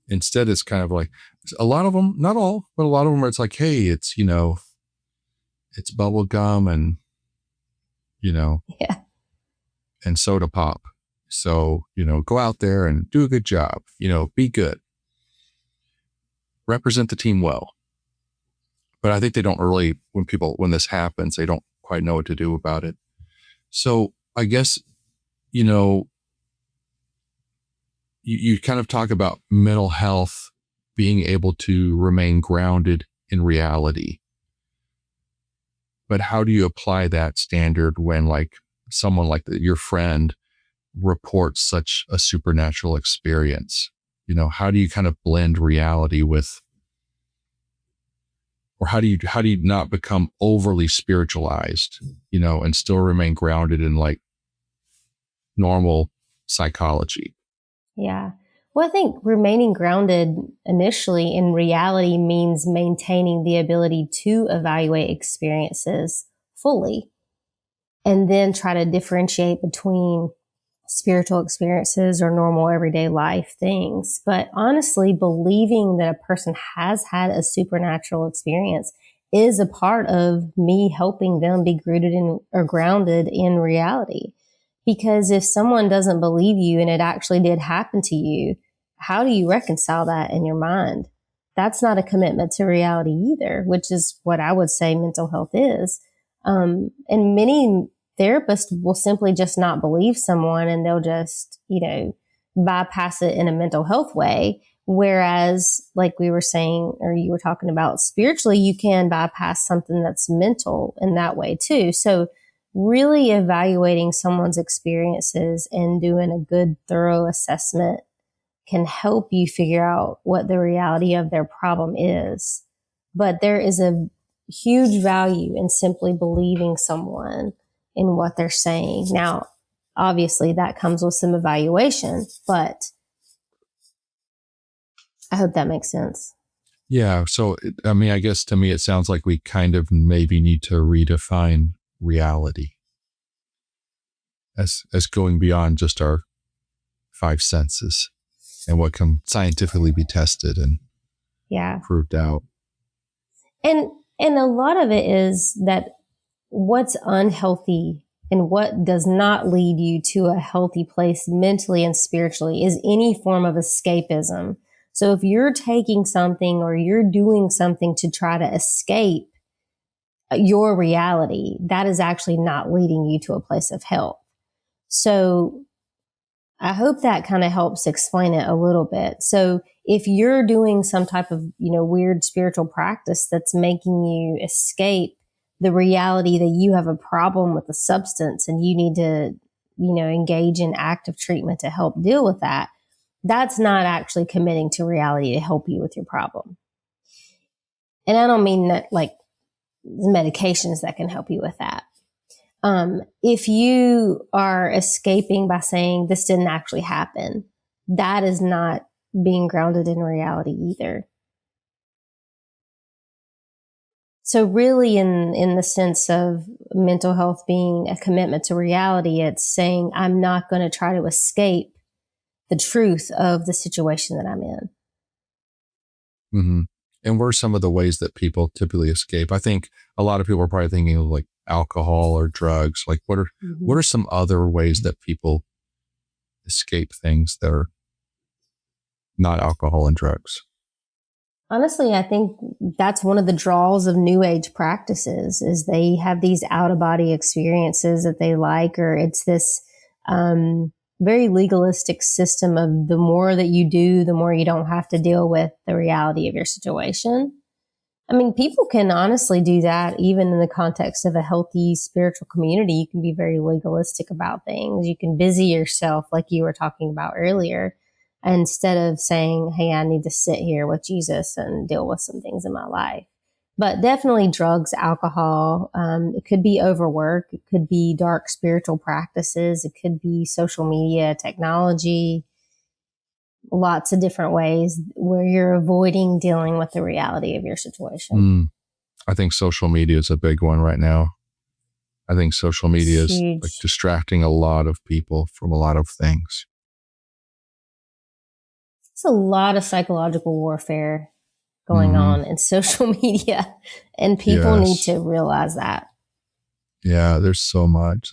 S1: Instead, it's kind of like a lot of them, not all, but a lot of them, it's like, hey, it's, it's bubble gum and,
S2: Yeah.
S1: and soda pop. So, go out there and do a good job, be good. Represent the team well. But I think they don't really, when this happens, they don't quite know what to do about it. So I guess, you kind of talk about mental health being able to remain grounded in reality. But how do you apply that standard when like someone like your friend reports such a supernatural experience? How do you kind of blend reality with, or how do you not become overly spiritualized, and still remain grounded in like normal psychology?
S2: Yeah. Well, I think remaining grounded initially in reality means maintaining the ability to evaluate experiences fully and then try to differentiate between spiritual experiences or normal everyday life things. But honestly, believing that a person has had a supernatural experience is a part of me helping them be rooted in or grounded in reality. Because if someone doesn't believe you and it actually did happen to you, how do you reconcile that in your mind? That's not a commitment to reality either, which is what I would say mental health is. And many therapists will simply just not believe someone and they'll just, bypass it in a mental health way. Whereas, like we were saying, or you were talking about spiritually, you can bypass something that's mental in that way too. So really evaluating someone's experiences and doing a good, thorough assessment can help you figure out what the reality of their problem is. But there is a huge value in simply believing someone in what they're saying. Now, obviously that comes with some evaluation, but I hope that makes sense.
S1: Yeah. So, I guess to me, it sounds like we kind of maybe need to redefine reality as going beyond just our five senses and what can scientifically be tested and proved out. And
S2: a lot of it is that what's unhealthy and what does not lead you to a healthy place mentally and spiritually is any form of escapism. So if you're taking something or you're doing something to try to escape your reality, that is actually not leading you to a place of health. So I hope that kind of helps explain it a little bit. So if you're doing some type of, weird spiritual practice that's making you escape the reality that you have a problem with the substance and you need to, engage in active treatment to help deal with that, that's not actually committing to reality to help you with your problem. And I don't mean that like medications that can help you with that. If you are escaping by saying this didn't actually happen, that is not being grounded in reality either. So really in the sense of mental health being a commitment to reality, it's saying I'm not going to try to escape the truth of the situation that I'm in.
S1: Mm-hmm. And what are some of the ways that people typically escape? I think a lot of people are probably thinking of like alcohol or drugs. Like what are some other ways that people escape things that are not alcohol and drugs?
S2: Honestly, I think that's one of the draws of New Age practices is they have these out-of-body experiences that they like, or it's this very legalistic system of the more that you do, the more you don't have to deal with the reality of your situation. I mean, people can honestly do that even in the context of a healthy spiritual community. You can be very legalistic about things. You can busy yourself like you were talking about earlier, instead of saying, hey, I need to sit here with Jesus and deal with some things in my life. But definitely drugs, alcohol, it could be overwork. It could be dark spiritual practices. It could be social media, technology, lots of different ways where you're avoiding dealing with the reality of your situation.
S1: I think social media is a big one right now. I think social media is
S2: huge.
S1: like distracting a lot of people from a lot of things.
S2: It's a lot of psychological warfare going on in social media, and people need to realize that.
S1: Yeah, there's so much.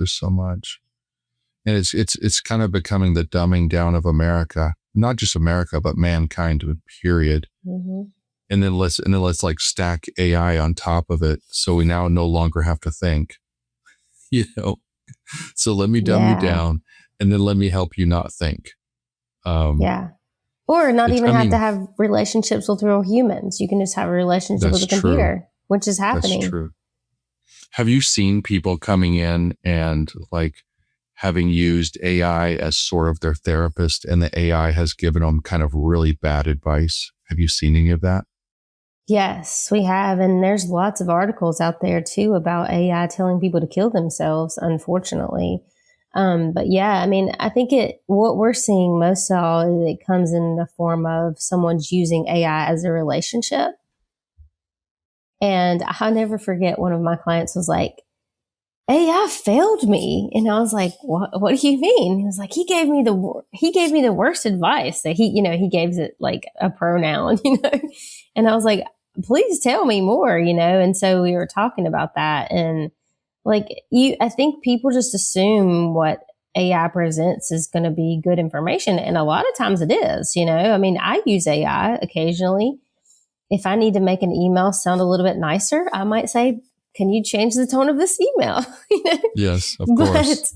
S1: And it's kind of becoming the dumbing down of America, not just America, but mankind, period. And then let's like stack AI on top of it. So we now no longer have to think, so let me dumb you down, and then let me help you not think.
S2: Or not even have to have relationships with real humans. You can just have a relationship with a computer, which is happening.
S1: That's true. Have you seen people coming in and like having used AI as sort of their therapist, and the AI has given them kind of really bad advice? Have you seen any of that?
S2: Yes, we have. And there's lots of articles out there too about AI telling people to kill themselves, unfortunately. But yeah, I mean, I think what we're seeing most of all is it comes in the form of someone's using AI as a relationship. And I'll never forget, one of my clients was like, AI failed me. And I was like, what do you mean? He was like, he gave me the worst advice. That he gave it like a pronoun, and I was like, please tell me more, And so we were talking about that, and I think people just assume what AI presents is going to be good information. And a lot of times it is, I mean, I use AI occasionally. If I need to make an email sound a little bit nicer, I might say, can you change the tone of this email?
S1: Yes, of course.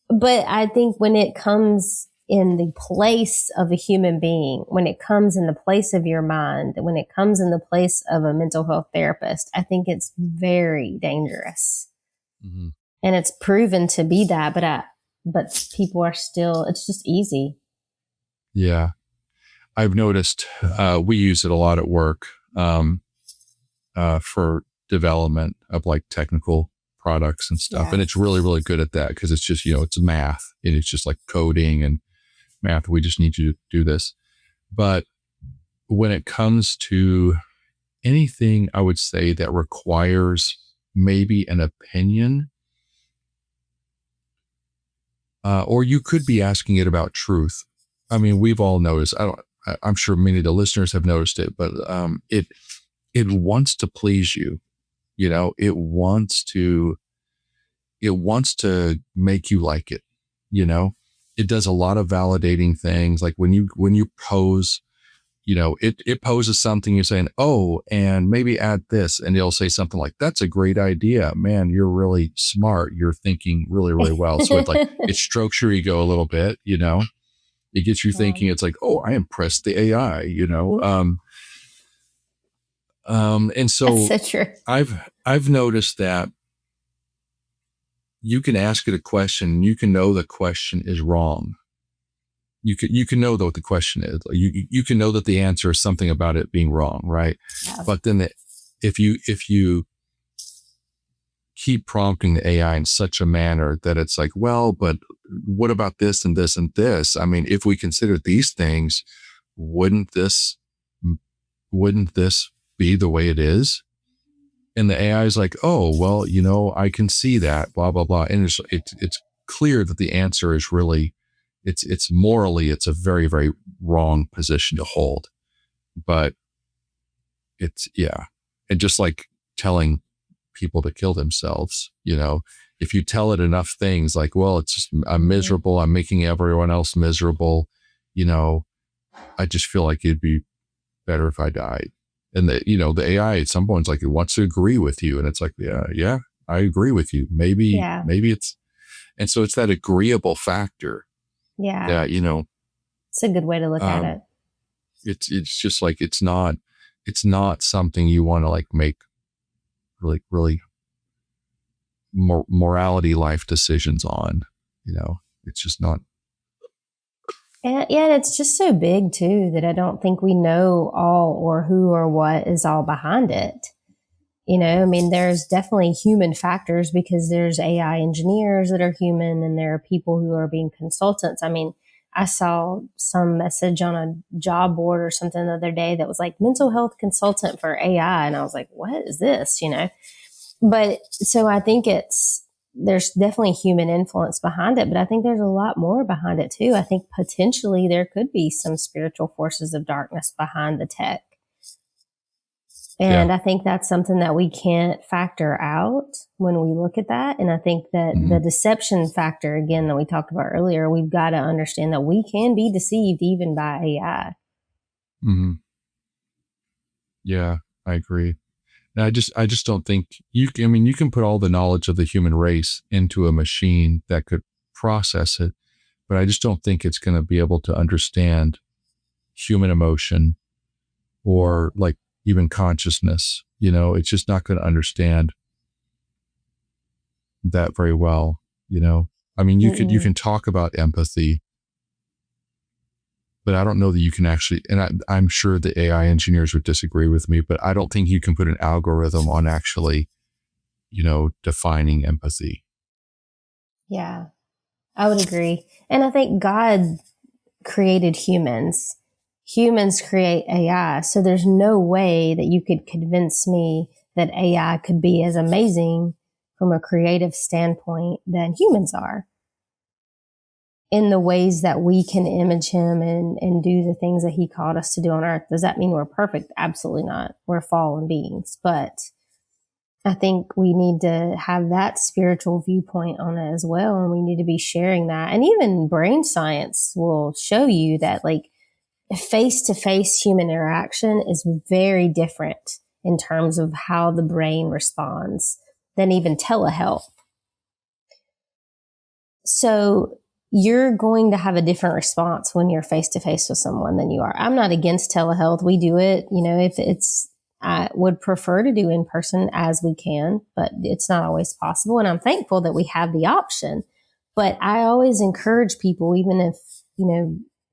S2: But I think when it comes in the place of a human being, when it comes in the place of your mind, when it comes in the place of a mental health therapist, I think it's very dangerous. And it's proven to be that, but people are still, it's just easy.
S1: Yeah. I've noticed, we use it a lot at work, for development of like technical products and stuff. And it's really, really good at that, because it's just, it's math, and it's just like coding and math. We just need you to do this. But when it comes to anything, I would say that requires maybe an opinion, or you could be asking it about truth. I mean, we've all noticed, I'm sure many of the listeners have noticed it, but it wants to please you. It wants to make you like it. It does a lot of validating things. Like when you pose, it poses something, you're saying, oh, and maybe add this, and it'll say something like, that's a great idea, man, you're really smart, you're thinking really, really well. So it strokes your ego a little bit. It gets you thinking. It's like, oh, I impressed the AI. And so,
S2: that's so true.
S1: I've noticed that you can ask it a question, and you can know the question is wrong. You can know what the question is. You can know that the answer is something about it being wrong, right? Yeah. But then if you keep prompting the AI in such a manner that it's like, well, but what about this and this and this? I mean, if we consider these things, wouldn't this be the way it is? And the AI is like, oh, well, I can see that, blah, blah, blah. And it's clear that the answer is really, it's morally, it's a very, very wrong position to hold. But and just like telling people to kill themselves, if you tell it enough things like, well, it's just, I'm miserable, I'm making everyone else miserable, I just feel like it'd be better if I died. And the AI at some point, it's like, it wants to agree with you. And it's like, yeah, I agree with you. Maybe it's, and so it's that agreeable factor.
S2: Yeah.
S1: That,
S2: it's a good way to look at it.
S1: It's just like, it's not something you want to like make really, really morality life decisions on, it's just not.
S2: And it's just so big too that I don't think we know all or who or what is all behind it. I mean, there's definitely human factors because there's AI engineers that are human, and there are people who are being consultants. I mean, I saw some message on a job board or something the other day that was like mental health consultant for AI. And I was like, what is this? But so I think there's definitely human influence behind it, but I think there's a lot more behind it too. I think potentially there could be some spiritual forces of darkness behind the tech. And I think that's something that we can't factor out when we look at that. And I think that the deception factor, again, that we talked about earlier, we've got to understand that we can be deceived even by AI.
S1: Mm-hmm. Yeah, I agree. And I just don't think you can put all the knowledge of the human race into a machine that could process it, but I just don't think it's going to be able to understand human emotion or like even consciousness. It's just not going to understand that very well. You can talk about empathy, but I don't know that you can actually, and I'm sure the AI engineers would disagree with me, but I don't think you can put an algorithm on actually, defining empathy.
S2: Yeah, I would agree. And I think God created humans. Humans create AI. So there's no way that you could convince me that AI could be as amazing from a creative standpoint than humans are in the ways that we can image him and do the things that he called us to do on earth. Does that mean we're perfect? Absolutely not. We're fallen beings. But I think we need to have that spiritual viewpoint on it as well. And we need to be sharing that. And even brain science will show you that like face-to-face human interaction is very different in terms of how the brain responds than even telehealth. So you're going to have a different response when you're face-to-face with someone than you are. I'm not against telehealth. We do it, if I would prefer to do in person as we can, but it's not always possible. And I'm thankful that we have the option. But I always encourage people, even if,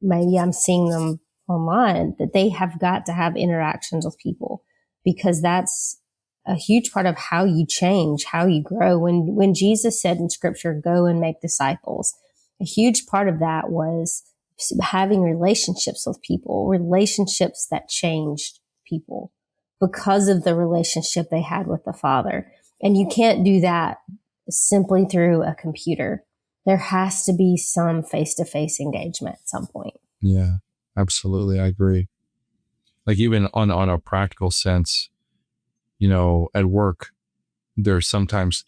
S2: maybe I'm seeing them online, that they have got to have interactions with people, because that's a huge part of how you change, how you grow. When Jesus said in scripture, go and make disciples, a huge part of that was having relationships with people, relationships that changed people because of the relationship they had with the Father. And you can't do that simply through a computer. There has to be some face-to-face engagement at some point.
S1: Yeah, absolutely. I agree. Like even on a practical sense, at work, there's sometimes,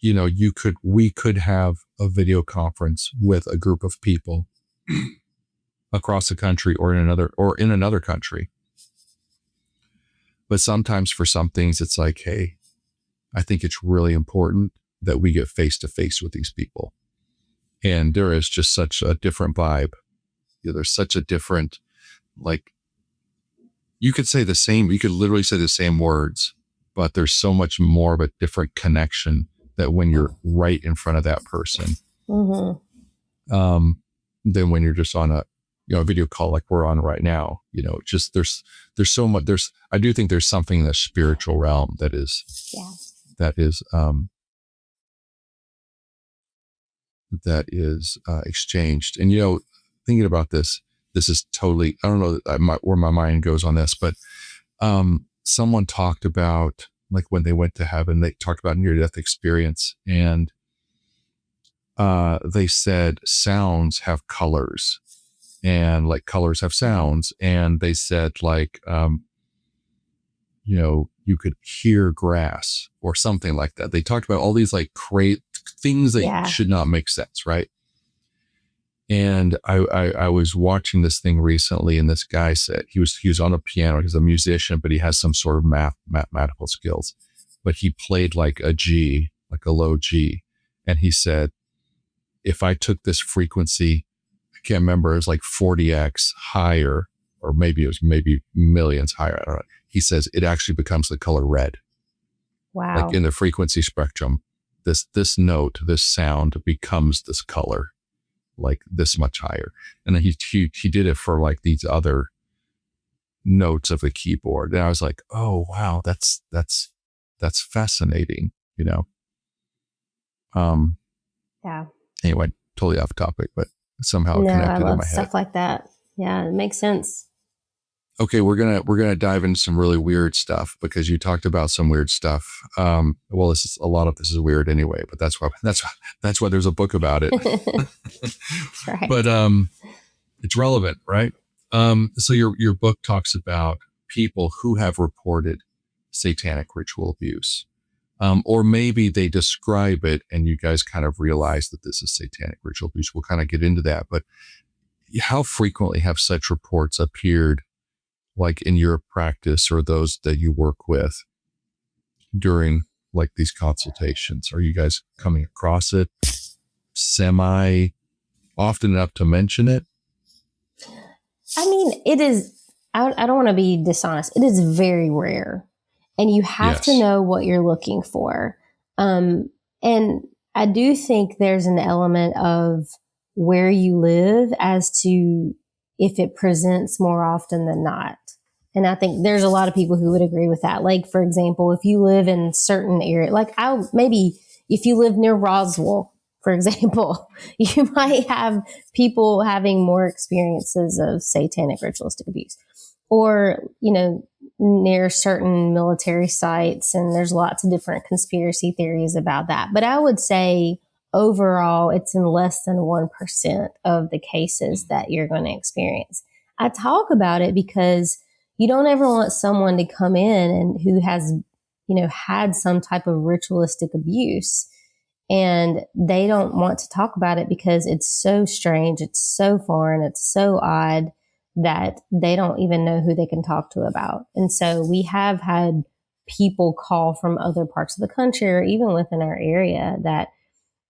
S1: we could have a video conference with a group of people across the country or in another country. But sometimes for some things, it's like, hey, I think it's really important that we get face to face with these people. And there is just such a different vibe. There's such a different, like, you could literally say the same words, but there's so much more of a different connection that when you're right in front of that person, than when you're just on a video call like we're on right now. Just there's so much. I do think there's something in the spiritual realm that is exchanged. And thinking about this is totally, I don't know where my mind goes on this, but someone talked about, like, when they went to heaven, they talked about near-death experience, and they said sounds have colors, and like colors have sounds, and they said like you could hear grass or something like that. They talked about all these like things that should not make sense, right? And I was watching this thing recently, and this guy said he was on a piano. He's a musician, but he has some sort of mathematical skills. But he played like a G, like a low G, and he said, if I took this frequency, I can't remember, it was like 40x higher, or maybe it was millions higher. I don't know. He says it actually becomes the color red.
S2: Wow!
S1: Like in the frequency spectrum, this note, this sound becomes this color, like this much higher. And then he did it for like these other notes of the keyboard, and I was like, oh wow, that's fascinating,
S2: Yeah.
S1: Anyway, totally off topic, but somehow it connected in my head.
S2: Stuff like that. Yeah, it makes sense.
S1: Okay, we're gonna dive into some really weird stuff because you talked about some weird stuff. Well, a lot of this is weird anyway, but that's why there's a book about it.
S2: That's right.
S1: But it's relevant, right? So your book talks about people who have reported satanic ritual abuse, or maybe they describe it, and you guys kind of realize that this is satanic ritual abuse. We'll kind of get into that, but how frequently have such reports appeared, like in your practice or those that you work with during like these consultations? Are you guys coming across it semi often enough to mention it?
S2: I mean, it is, I don't want to be dishonest. It is very rare, and you have to know what you're looking for. And I do think there's an element of where you live as to if it presents more often than not. And I think there's a lot of people who would agree with that. Like, for example, if you live in certain area, like maybe if you live near Roswell, for example, you might have people having more experiences of satanic ritualistic abuse, or, near certain military sites. And there's lots of different conspiracy theories about that. But I would say overall, it's in less than 1% of the cases that you're going to experience. I talk about it because you don't ever want someone to come in and who has, had some type of ritualistic abuse, and they don't want to talk about it because it's so strange, it's so foreign, it's so odd that they don't even know who they can talk to about. And so we have had people call from other parts of the country or even within our area that,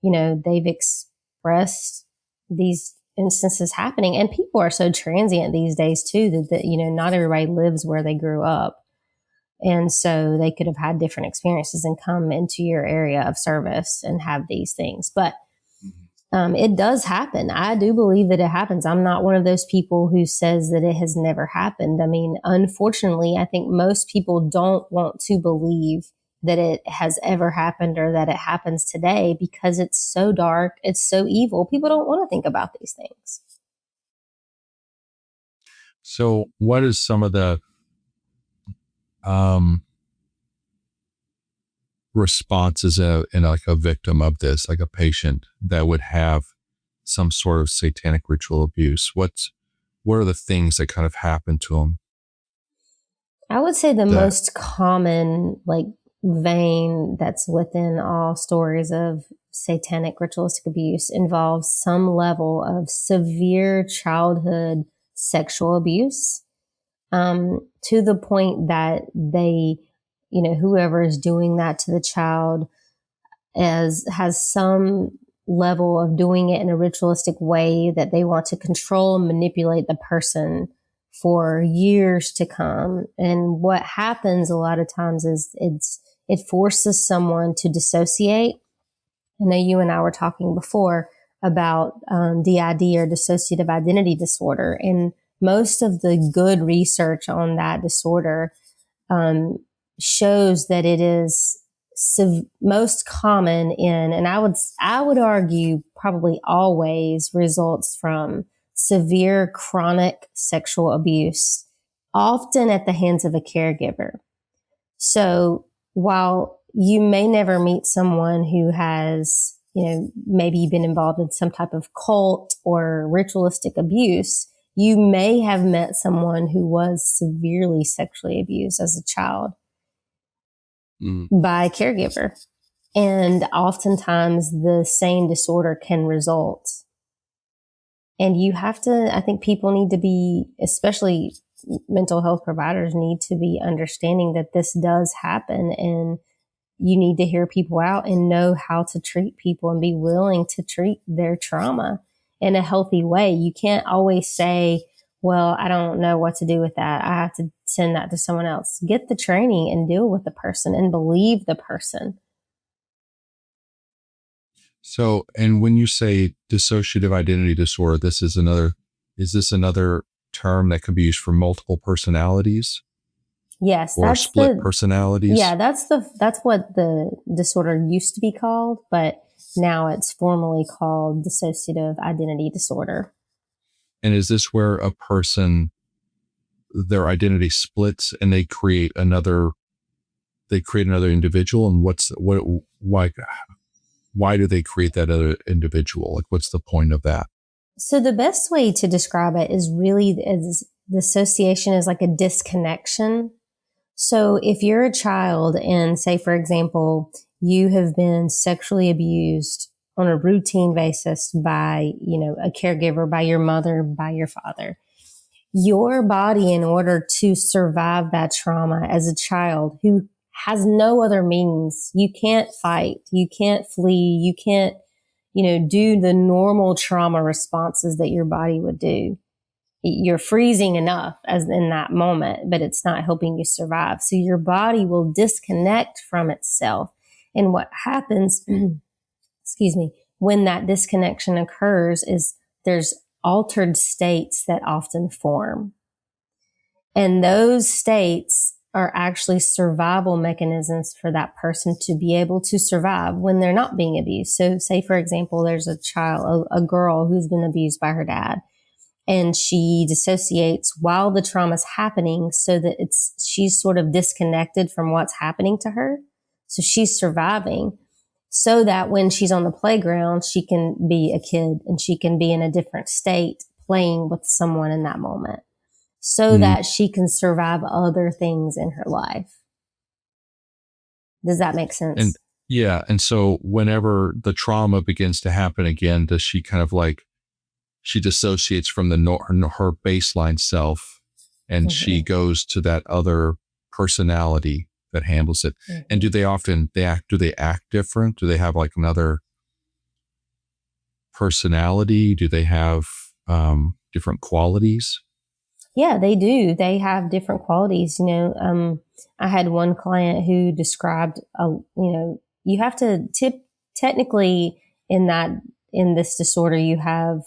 S2: they've expressed these instances happening. And people are so transient these days too, that not everybody lives where they grew up. And so they could have had different experiences and come into your area of service and have these things. But it does happen. I do believe that it happens. I'm not one of those people who says that it has never happened. I mean, unfortunately, I think most people don't want to believe that it has ever happened or that it happens today because it's so dark, it's so evil. People don't want to think about these things.
S1: So what is some of the responses in like a victim of this, like a patient that would have some sort of satanic ritual abuse? What are the things that kind of happen to them?
S2: I would say the most common vein that's within all stories of satanic ritualistic abuse involves some level of severe childhood sexual abuse, to the point that they, whoever is doing that to the child has some level of doing it in a ritualistic way that they want to control and manipulate the person for years to come. And what happens a lot of times is it forces someone to dissociate. I know you and I were talking before about DID, or dissociative identity disorder. And most of the good research on that disorder shows that it is most common in, and I would argue probably always results from severe chronic sexual abuse, often at the hands of a caregiver. So while you may never meet someone who has, maybe been involved in some type of cult or ritualistic abuse, you may have met someone who was severely sexually abused as a child by a caregiver. And oftentimes the same disorder can result. And you have to, I think people need to be, especially mental health providers, need to be understanding that this does happen, and you need to hear people out and know how to treat people and be willing to treat their trauma in a healthy way. You can't always say, well, I don't know what to do with that, I have to send that to someone else. Get the training and deal with the person and believe the person.
S1: So, and when you say dissociative identity disorder, is this another term that can be used for multiple personalities?
S2: Yes.
S1: Or split personalities?
S2: Yeah, that's what the disorder used to be called, but now it's formally called dissociative identity disorder.
S1: And is this where a person their identity splits and they create another individual? And why do they create that other individual? Like, what's the point of that?
S2: So the best way to describe it is really as dissociation is like a disconnection. So if you're a child and say, for example, you have been sexually abused on a routine basis by, a caregiver, by your mother, by your father, your body, in order to survive that trauma as a child who has no other means, you can't fight, you can't flee, you can't, do the normal trauma responses that your body would do. You're freezing enough as in that moment, but it's not helping you survive. So your body will disconnect from itself. And what happens, excuse me, when that disconnection occurs is there's altered states that often form. And those states are actually survival mechanisms for that person to be able to survive when they're not being abused. So say, for example, there's a child, a girl who's been abused by her dad, and she dissociates while the trauma's happening so that she's sort of disconnected from what's happening to her. So she's surviving so that when she's on the playground, she can be a kid and she can be in a different state playing with someone in that moment so that she can survive other things in her life. Does that make sense?
S1: And yeah. And so whenever the trauma begins to happen again, does she kind of like, she dissociates from her baseline self and she goes to that other personality that handles it. And do they act different? Do they have like another personality? Do they have different qualities?
S2: Yeah, they do. They have different qualities. I had one client who described, you have to technically in this disorder, you have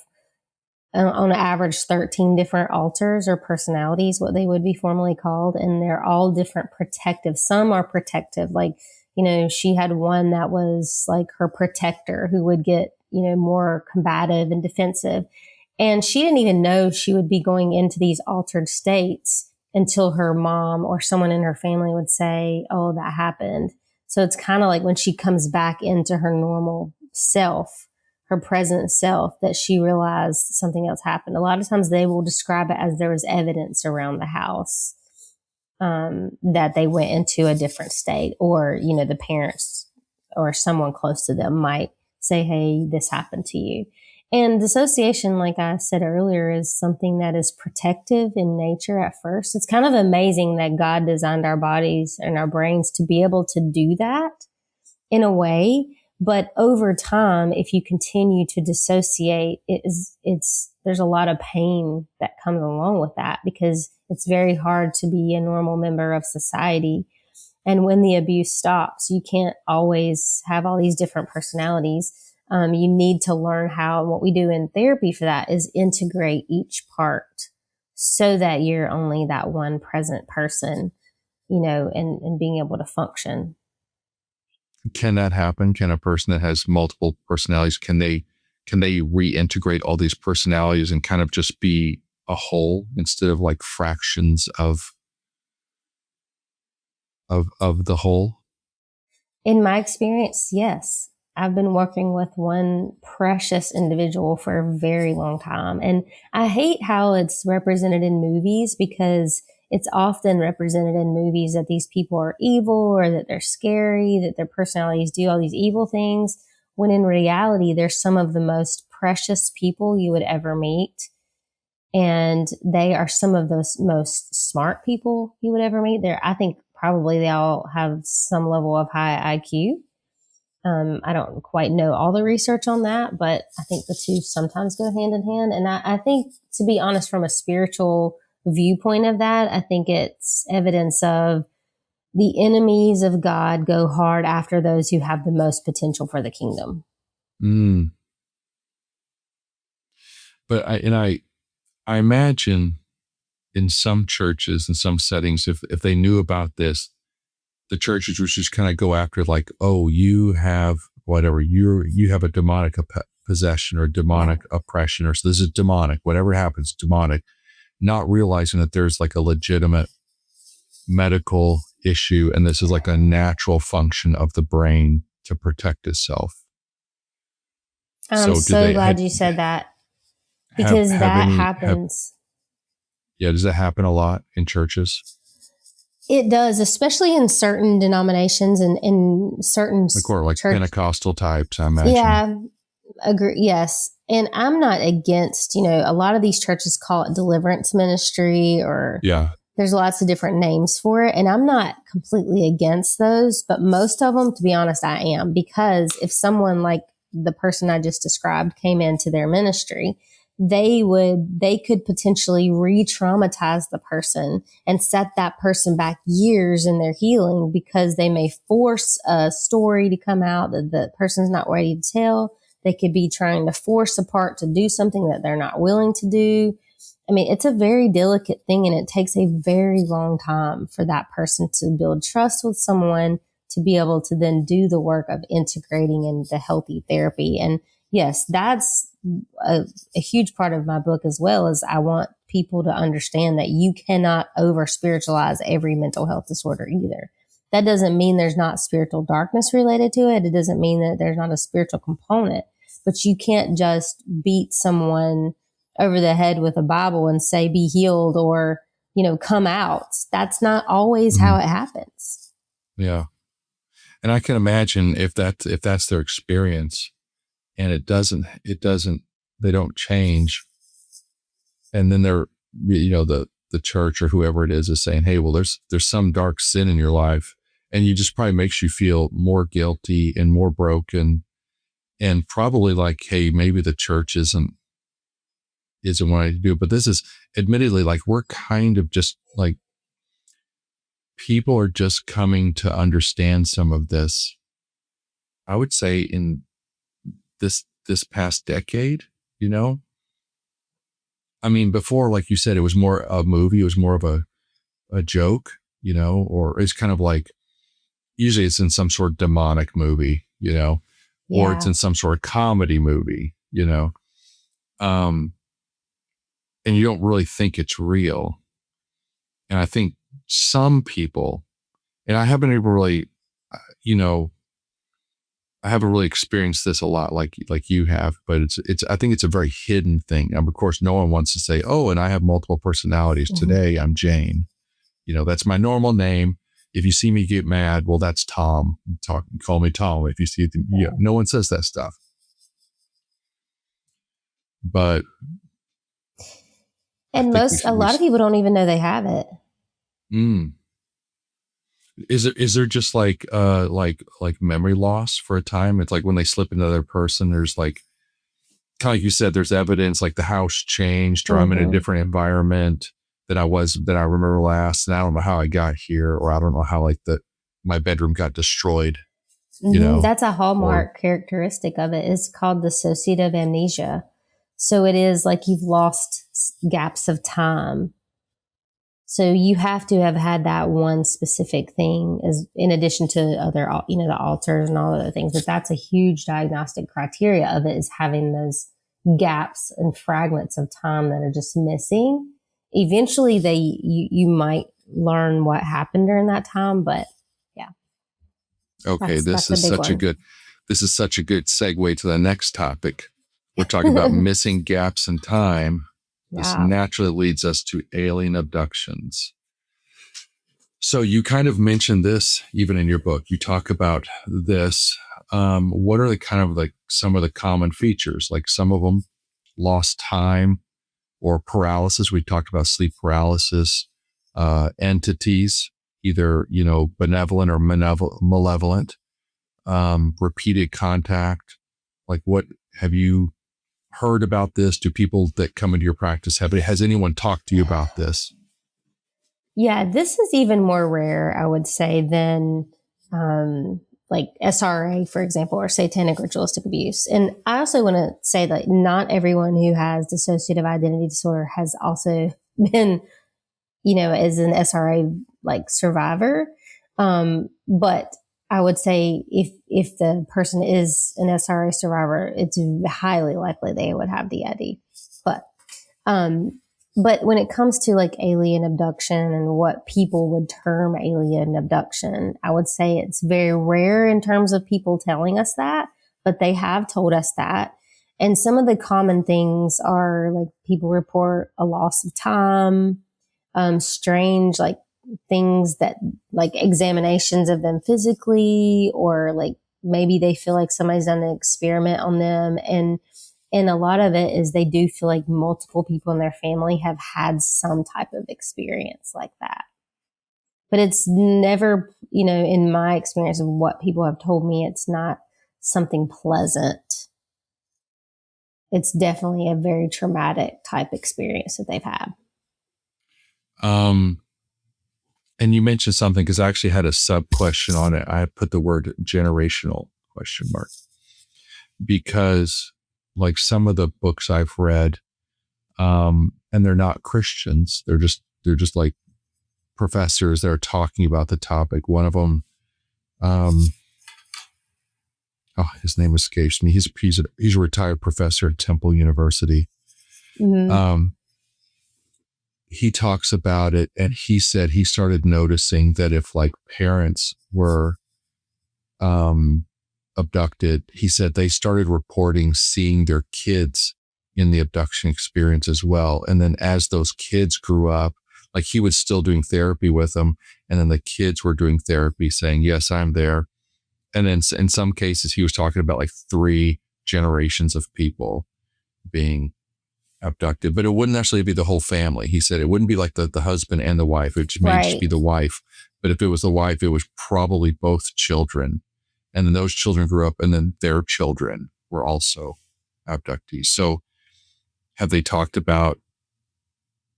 S2: on average 13 different alters or personalities, what they would be formally called. And they're all different protective. Some are protective. Like, she had one that was like her protector who would get, more combative and defensive. And she didn't even know she would be going into these altered states until her mom or someone in her family would say, oh, that happened. So it's kind of like when she comes back into her normal self, her present self, that she realized something else happened. A lot of times they will describe it as there was evidence around the house that they went into a different state, or, the parents or someone close to them might say, hey, this happened to you. And dissociation, like I said earlier, is something that is protective in nature at first. It's kind of amazing that God designed our bodies and our brains to be able to do that in a way. But over time, if you continue to dissociate, there's a lot of pain that comes along with that, because it's very hard to be a normal member of society. And when the abuse stops, you can't always have all these different personalities. You need to learn how, and what we do in therapy for that is integrate each part so that you're only that one present person, and being able to function.
S1: Can that happen? Can a person that has multiple personalities, can they reintegrate all these personalities and kind of just be a whole instead of like fractions of the whole?
S2: In my experience, yes. I've been working with one precious individual for a very long time. And I hate how it's represented in movies, because it's often represented in movies that these people are evil or that they're scary, that their personalities do all these evil things, when in reality, they're some of the most precious people you would ever meet. And they are some of the most smart people you would ever meet. I think probably they all have some level of high IQ. I don't quite know all the research on that, but I think the two sometimes go hand in hand. And I think, to be honest, from a spiritual viewpoint of that, I think it's evidence of the enemies of God go hard after those who have the most potential for the kingdom.
S1: But I imagine in some churches, in some settings, if they knew about this, the churches would just kind of go after, like, oh, you have whatever, you have a demonic possession or demonic oppression, or so this is demonic, whatever happens, demonic. not realizing that there's like a legitimate medical issue, and this is like a natural function of the brain to protect itself.
S2: I'm so glad you said that, because that happens.
S1: Does that happen a lot in churches?
S2: It does, especially in certain denominations and in certain
S1: like Pentecostal types, I imagine.
S2: Yeah, agree. Yes. And I'm not against, a lot of these churches call it deliverance ministry, or there's lots of different names for it. And I'm not completely against those, but most of them, to be honest, I am, because if someone like the person I just described came into their ministry, they could potentially re-traumatize the person and set that person back years in their healing, because they may force a story to come out that the person's not ready to tell. They could be trying to force a part to do something that they're not willing to do. I mean, it's a very delicate thing, and it takes a very long time for that person to build trust with someone, to be able to then do the work of integrating into healthy therapy. And yes, that's a huge part of my book as well, is I want people to understand that you cannot over spiritualize every mental health disorder either. That doesn't mean there's not spiritual darkness related to it. It doesn't mean that there's not a spiritual component, but you can't just beat someone over the head with a Bible and say, be healed, or, come out. That's not always how it happens.
S1: Yeah. And I can imagine if that's their experience, and they don't change. And then they're, the church or whoever it is saying, hey, well, there's some dark sin in your life, and you just probably makes you feel more guilty and more broken, and probably like, hey, maybe the church isn't what I do. But this is admittedly like, we're kind of just like, people are just coming to understand some of this, I would say, in this past decade, I mean, before, like you said, it was more a movie. It was more of a joke, or it's kind of like, usually it's in some sort of demonic movie, or it's in some sort of comedy movie, and you don't really think it's real. And I think some people, and I haven't really, I haven't really experienced this a lot like you have, but I think it's a very hidden thing. And of course, no one wants to say, oh, and I have multiple personalities. Mm-hmm. Today I'm Jane. That's my normal name. If you see me get mad, well, that's Tom. Call me Tom. If you see it, no one says that stuff. But
S2: and a lot of people don't even know they have it.
S1: Is there just like memory loss for a time? It's like when they slip into another person, there's like, kind of like you said, there's evidence like the house changed, or I'm in a different environment than I remember last, and I don't know how I got here, or I don't know how my bedroom got destroyed.
S2: That's a hallmark characteristic of it. It's called dissociative amnesia. So it is like you've lost gaps of time. So you have to have had that one specific thing, as in addition to other, the alters and all other things. But that's a huge diagnostic criteria of it, is having those gaps and fragments of time that are just missing. Eventually you might learn what happened during that time, but yeah.
S1: Okay. This is such a good segue to the next topic. We're talking about missing gaps in time. This naturally leads us to alien abductions. So you kind of mentioned this even in your book. You talk about this. What are the kind of like some of the common features? Like some of them, lost time or paralysis. We talked about sleep paralysis, entities, either, benevolent or malevolent, repeated contact. Like, what have you heard about this? Do people that come into your practice has anyone talked to you about this?
S2: Yeah, this is even more rare, I would say, than like SRA, for example, or satanic ritualistic abuse. And I also want to say that not everyone who has dissociative identity disorder has also been, as an SRA like survivor. But I would say if the person is an SRA survivor, it's highly likely they would have the ID. But But when it comes to like alien abduction and what people would term alien abduction, I would say it's very rare in terms of people telling us that, but they have told us that. And some of the common things are like people report a loss of time, strange like things that like examinations of them physically, or like maybe they feel like somebody's done an experiment on them. And a lot of it is they do feel like multiple people in their family have had some type of experience like that. But it's never, in my experience of what people have told me, it's not something pleasant. It's definitely a very traumatic type experience that they've had.
S1: And you mentioned something, because I actually had a sub question on it. I put the word generational ? Because like some of the books I've read, and they're not Christians. They're just like professors that are talking about the topic. One of them, his name escapes me. He's a retired professor at Temple University.
S2: Mm-hmm.
S1: He talks about it, and he said he started noticing that if like parents were abducted, he said they started reporting seeing their kids in the abduction experience as well. And then as those kids grew up, like he was still doing therapy with them, and then the kids were doing therapy saying, yes, I'm there. And then in some cases, he was talking about like 3 generations of people being abducted, but it wouldn't actually be the whole family. He said it wouldn't be like the husband and the wife. It may just be the wife. But if it was the wife, it was probably both children. And then those children grew up, and then their children were also abductees. So have they talked about,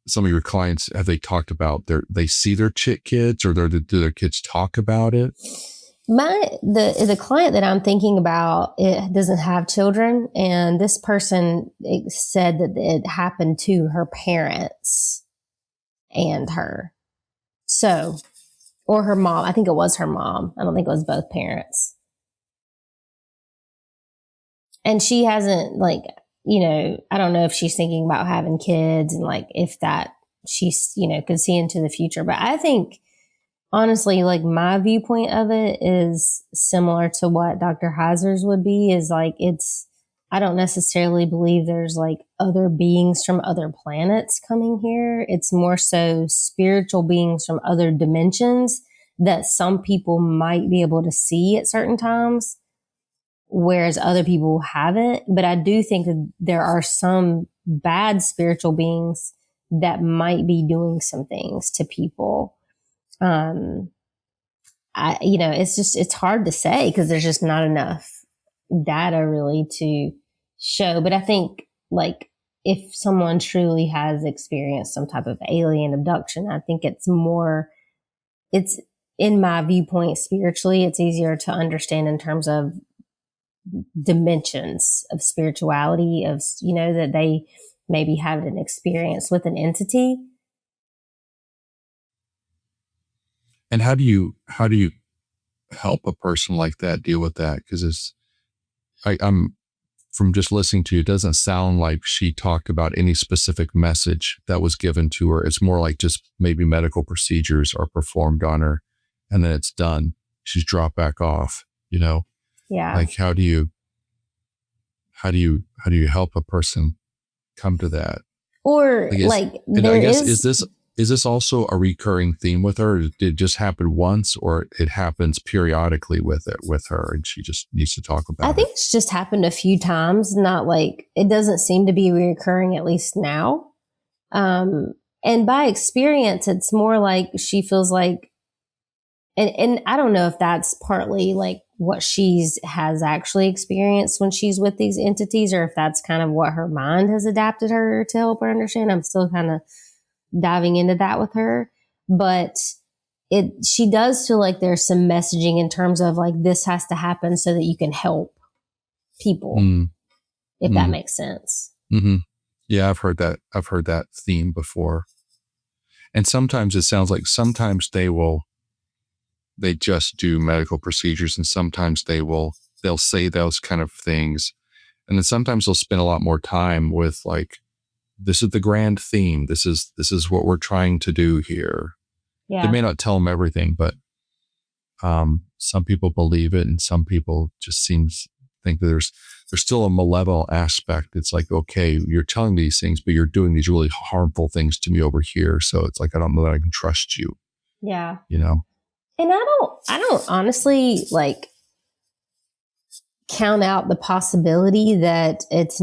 S1: some of your clients, have they talked about they see their kids, or do their kids talk about it?
S2: The client that I'm thinking about, it doesn't have children, and this person said that it happened to her parents and her. So, or her mom. I think it was her mom. I don't think it was both parents. And she hasn't I don't know if she's thinking about having kids, and like if that she's, could see into the future. But I think, honestly, like my viewpoint of it is similar to what Dr. Heiser's would be, is like I don't necessarily believe there's like other beings from other planets coming here. It's more so spiritual beings from other dimensions that some people might be able to see at certain times, whereas other people haven't. But I do think that there are some bad spiritual beings that might be doing some things to people. It's hard to say because there's just not enough data really to show. But I think like if someone truly has experienced some type of alien abduction, I think it's in my viewpoint, spiritually, it's easier to understand in terms of dimensions of spirituality, of, that they maybe have an experience with an entity.
S1: And how do you help a person like that deal with that? Because I'm from just listening to you, it doesn't sound like she talked about any specific message that was given to her. It's more like just maybe medical procedures are performed on her, and then it's done. She's dropped back off. Yeah. Like how do you help a person come to that?
S2: Or
S1: is this also a recurring theme with her? Did it just happen once, or it happens periodically with her, and she just needs to talk about it?
S2: I think it's just happened a few times, not like it doesn't seem to be recurring, at least now. And by experience, it's more like she feels like, and I don't know if that's partly like what has actually experienced when she's with these entities, or if that's kind of what her mind has adapted her to help her understand. I'm still kind of diving into that with her, but she does feel like there's some messaging in terms of like, this has to happen so that you can help people, if that makes sense.
S1: Mm-hmm. Yeah, I've heard that theme before. And sometimes it sounds like sometimes they just do medical procedures, and sometimes they'll say those kind of things. And then sometimes they'll spend a lot more time with like this is the grand theme. This is what we're trying to do here.
S2: Yeah.
S1: They may not tell them everything, but some people believe it, and some people just think that there's still a malevolent aspect. It's like, okay, you're telling me these things, but you're doing these really harmful things to me over here. So it's like, I don't know that I can trust you.
S2: Yeah.
S1: You know?
S2: And I don't honestly like count out the possibility that it's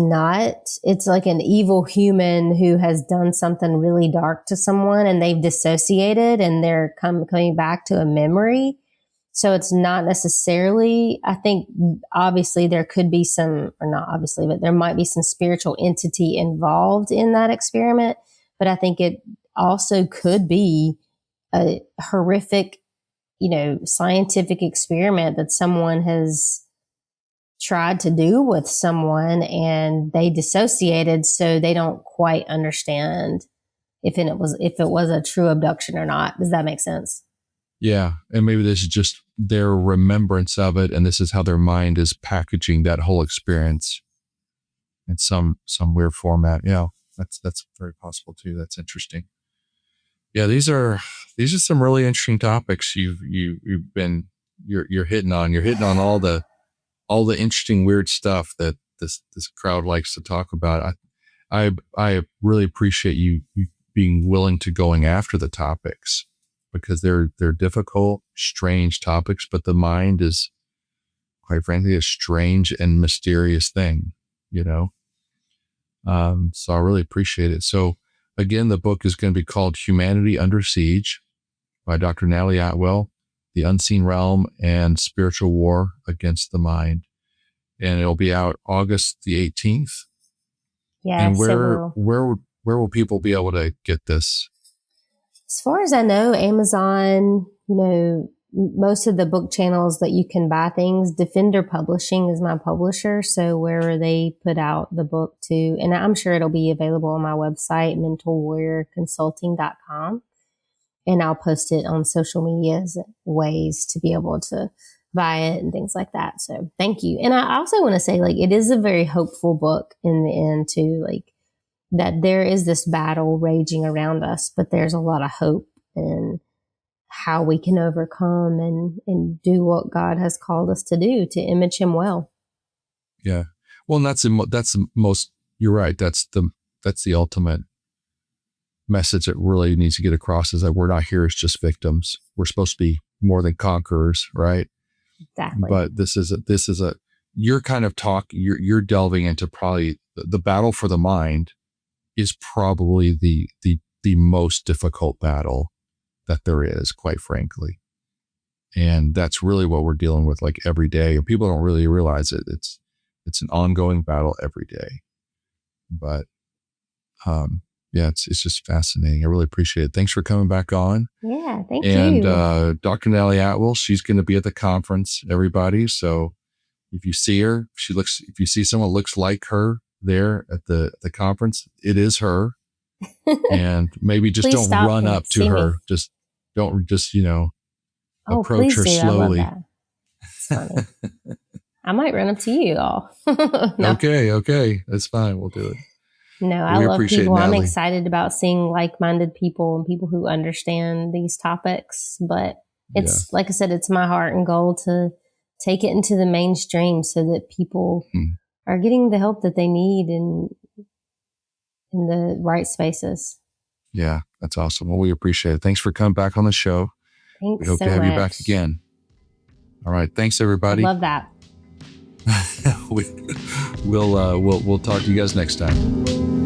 S2: like an evil human who has done something really dark to someone and they've dissociated and they're coming back to a memory. So it's not necessarily, I think obviously there could be some, or not obviously, but there might be some spiritual entity involved in that experiment. But I think it also could be a horrific, scientific experiment that someone has tried to do with someone and they dissociated, so they don't quite understand if it was a true abduction or not. Does that make sense?
S1: Yeah. And maybe this is just their remembrance of it, and this is how their mind is packaging that whole experience in some weird format. Yeah, that's very possible too. That's interesting. Yeah, these are some really interesting topics you're hitting on. You're hitting on all the interesting weird stuff that this crowd likes to talk about. I really appreciate you being willing to going after the topics, because they're difficult, strange topics, but the mind is, quite frankly, a strange and mysterious thing, So I really appreciate it. So again, the book is going to be called Humanity Under Siege by Dr. Natalie Atwell, The Unseen Realm and Spiritual War Against the Mind. And it'll be out August the 18th.
S2: Yeah.
S1: And where will people be able to get this?
S2: As far as I know, Amazon, most of the book channels that you can buy things, Defender Publishing is my publisher. So wherever they put out the book too, and I'm sure it'll be available on my website, mentalwarriorconsulting.com. And I'll post it on social media as ways to be able to buy it and things like that. So thank you. And I also want to say, it is a very hopeful book in the end too, that there is this battle raging around us, but there's a lot of hope in how we can overcome and do what God has called us to do, to image him well.
S1: Yeah. Well, and that's the most, you're right. That's the ultimate message that really needs to get across, is that we're not here as just victims. We're supposed to be more than conquerors, right?
S2: Exactly.
S1: But this is you're kind of you're delving into probably the battle for the mind is probably the most difficult battle that there is, quite frankly. And that's really what we're dealing with every day. And people don't really realize it. It's an ongoing battle every day. But yeah, it's just fascinating. I really appreciate it. Thanks for coming back on.
S2: Yeah, thank you.
S1: And Dr. Natalie Atwell, she's going to be at the conference, everybody. So if you see her, if you see someone looks like her there at the conference, it is her. And maybe just don't run up to her. Just approach her slowly.
S2: It's funny. I might run up to you all. No.
S1: Okay. That's fine. We'll do it.
S2: No, I love people. I'm excited about seeing like-minded people and people who understand these topics. But it's, like I said, it's my heart and goal to take it into the mainstream so that people are getting the help that they need in the right spaces.
S1: Yeah, that's awesome. Well, we appreciate it. Thanks for coming back on the show.
S2: Thanks.
S1: We hope to have you back again. All right. Thanks, everybody.
S2: I love that.
S1: We'll talk to you guys next time.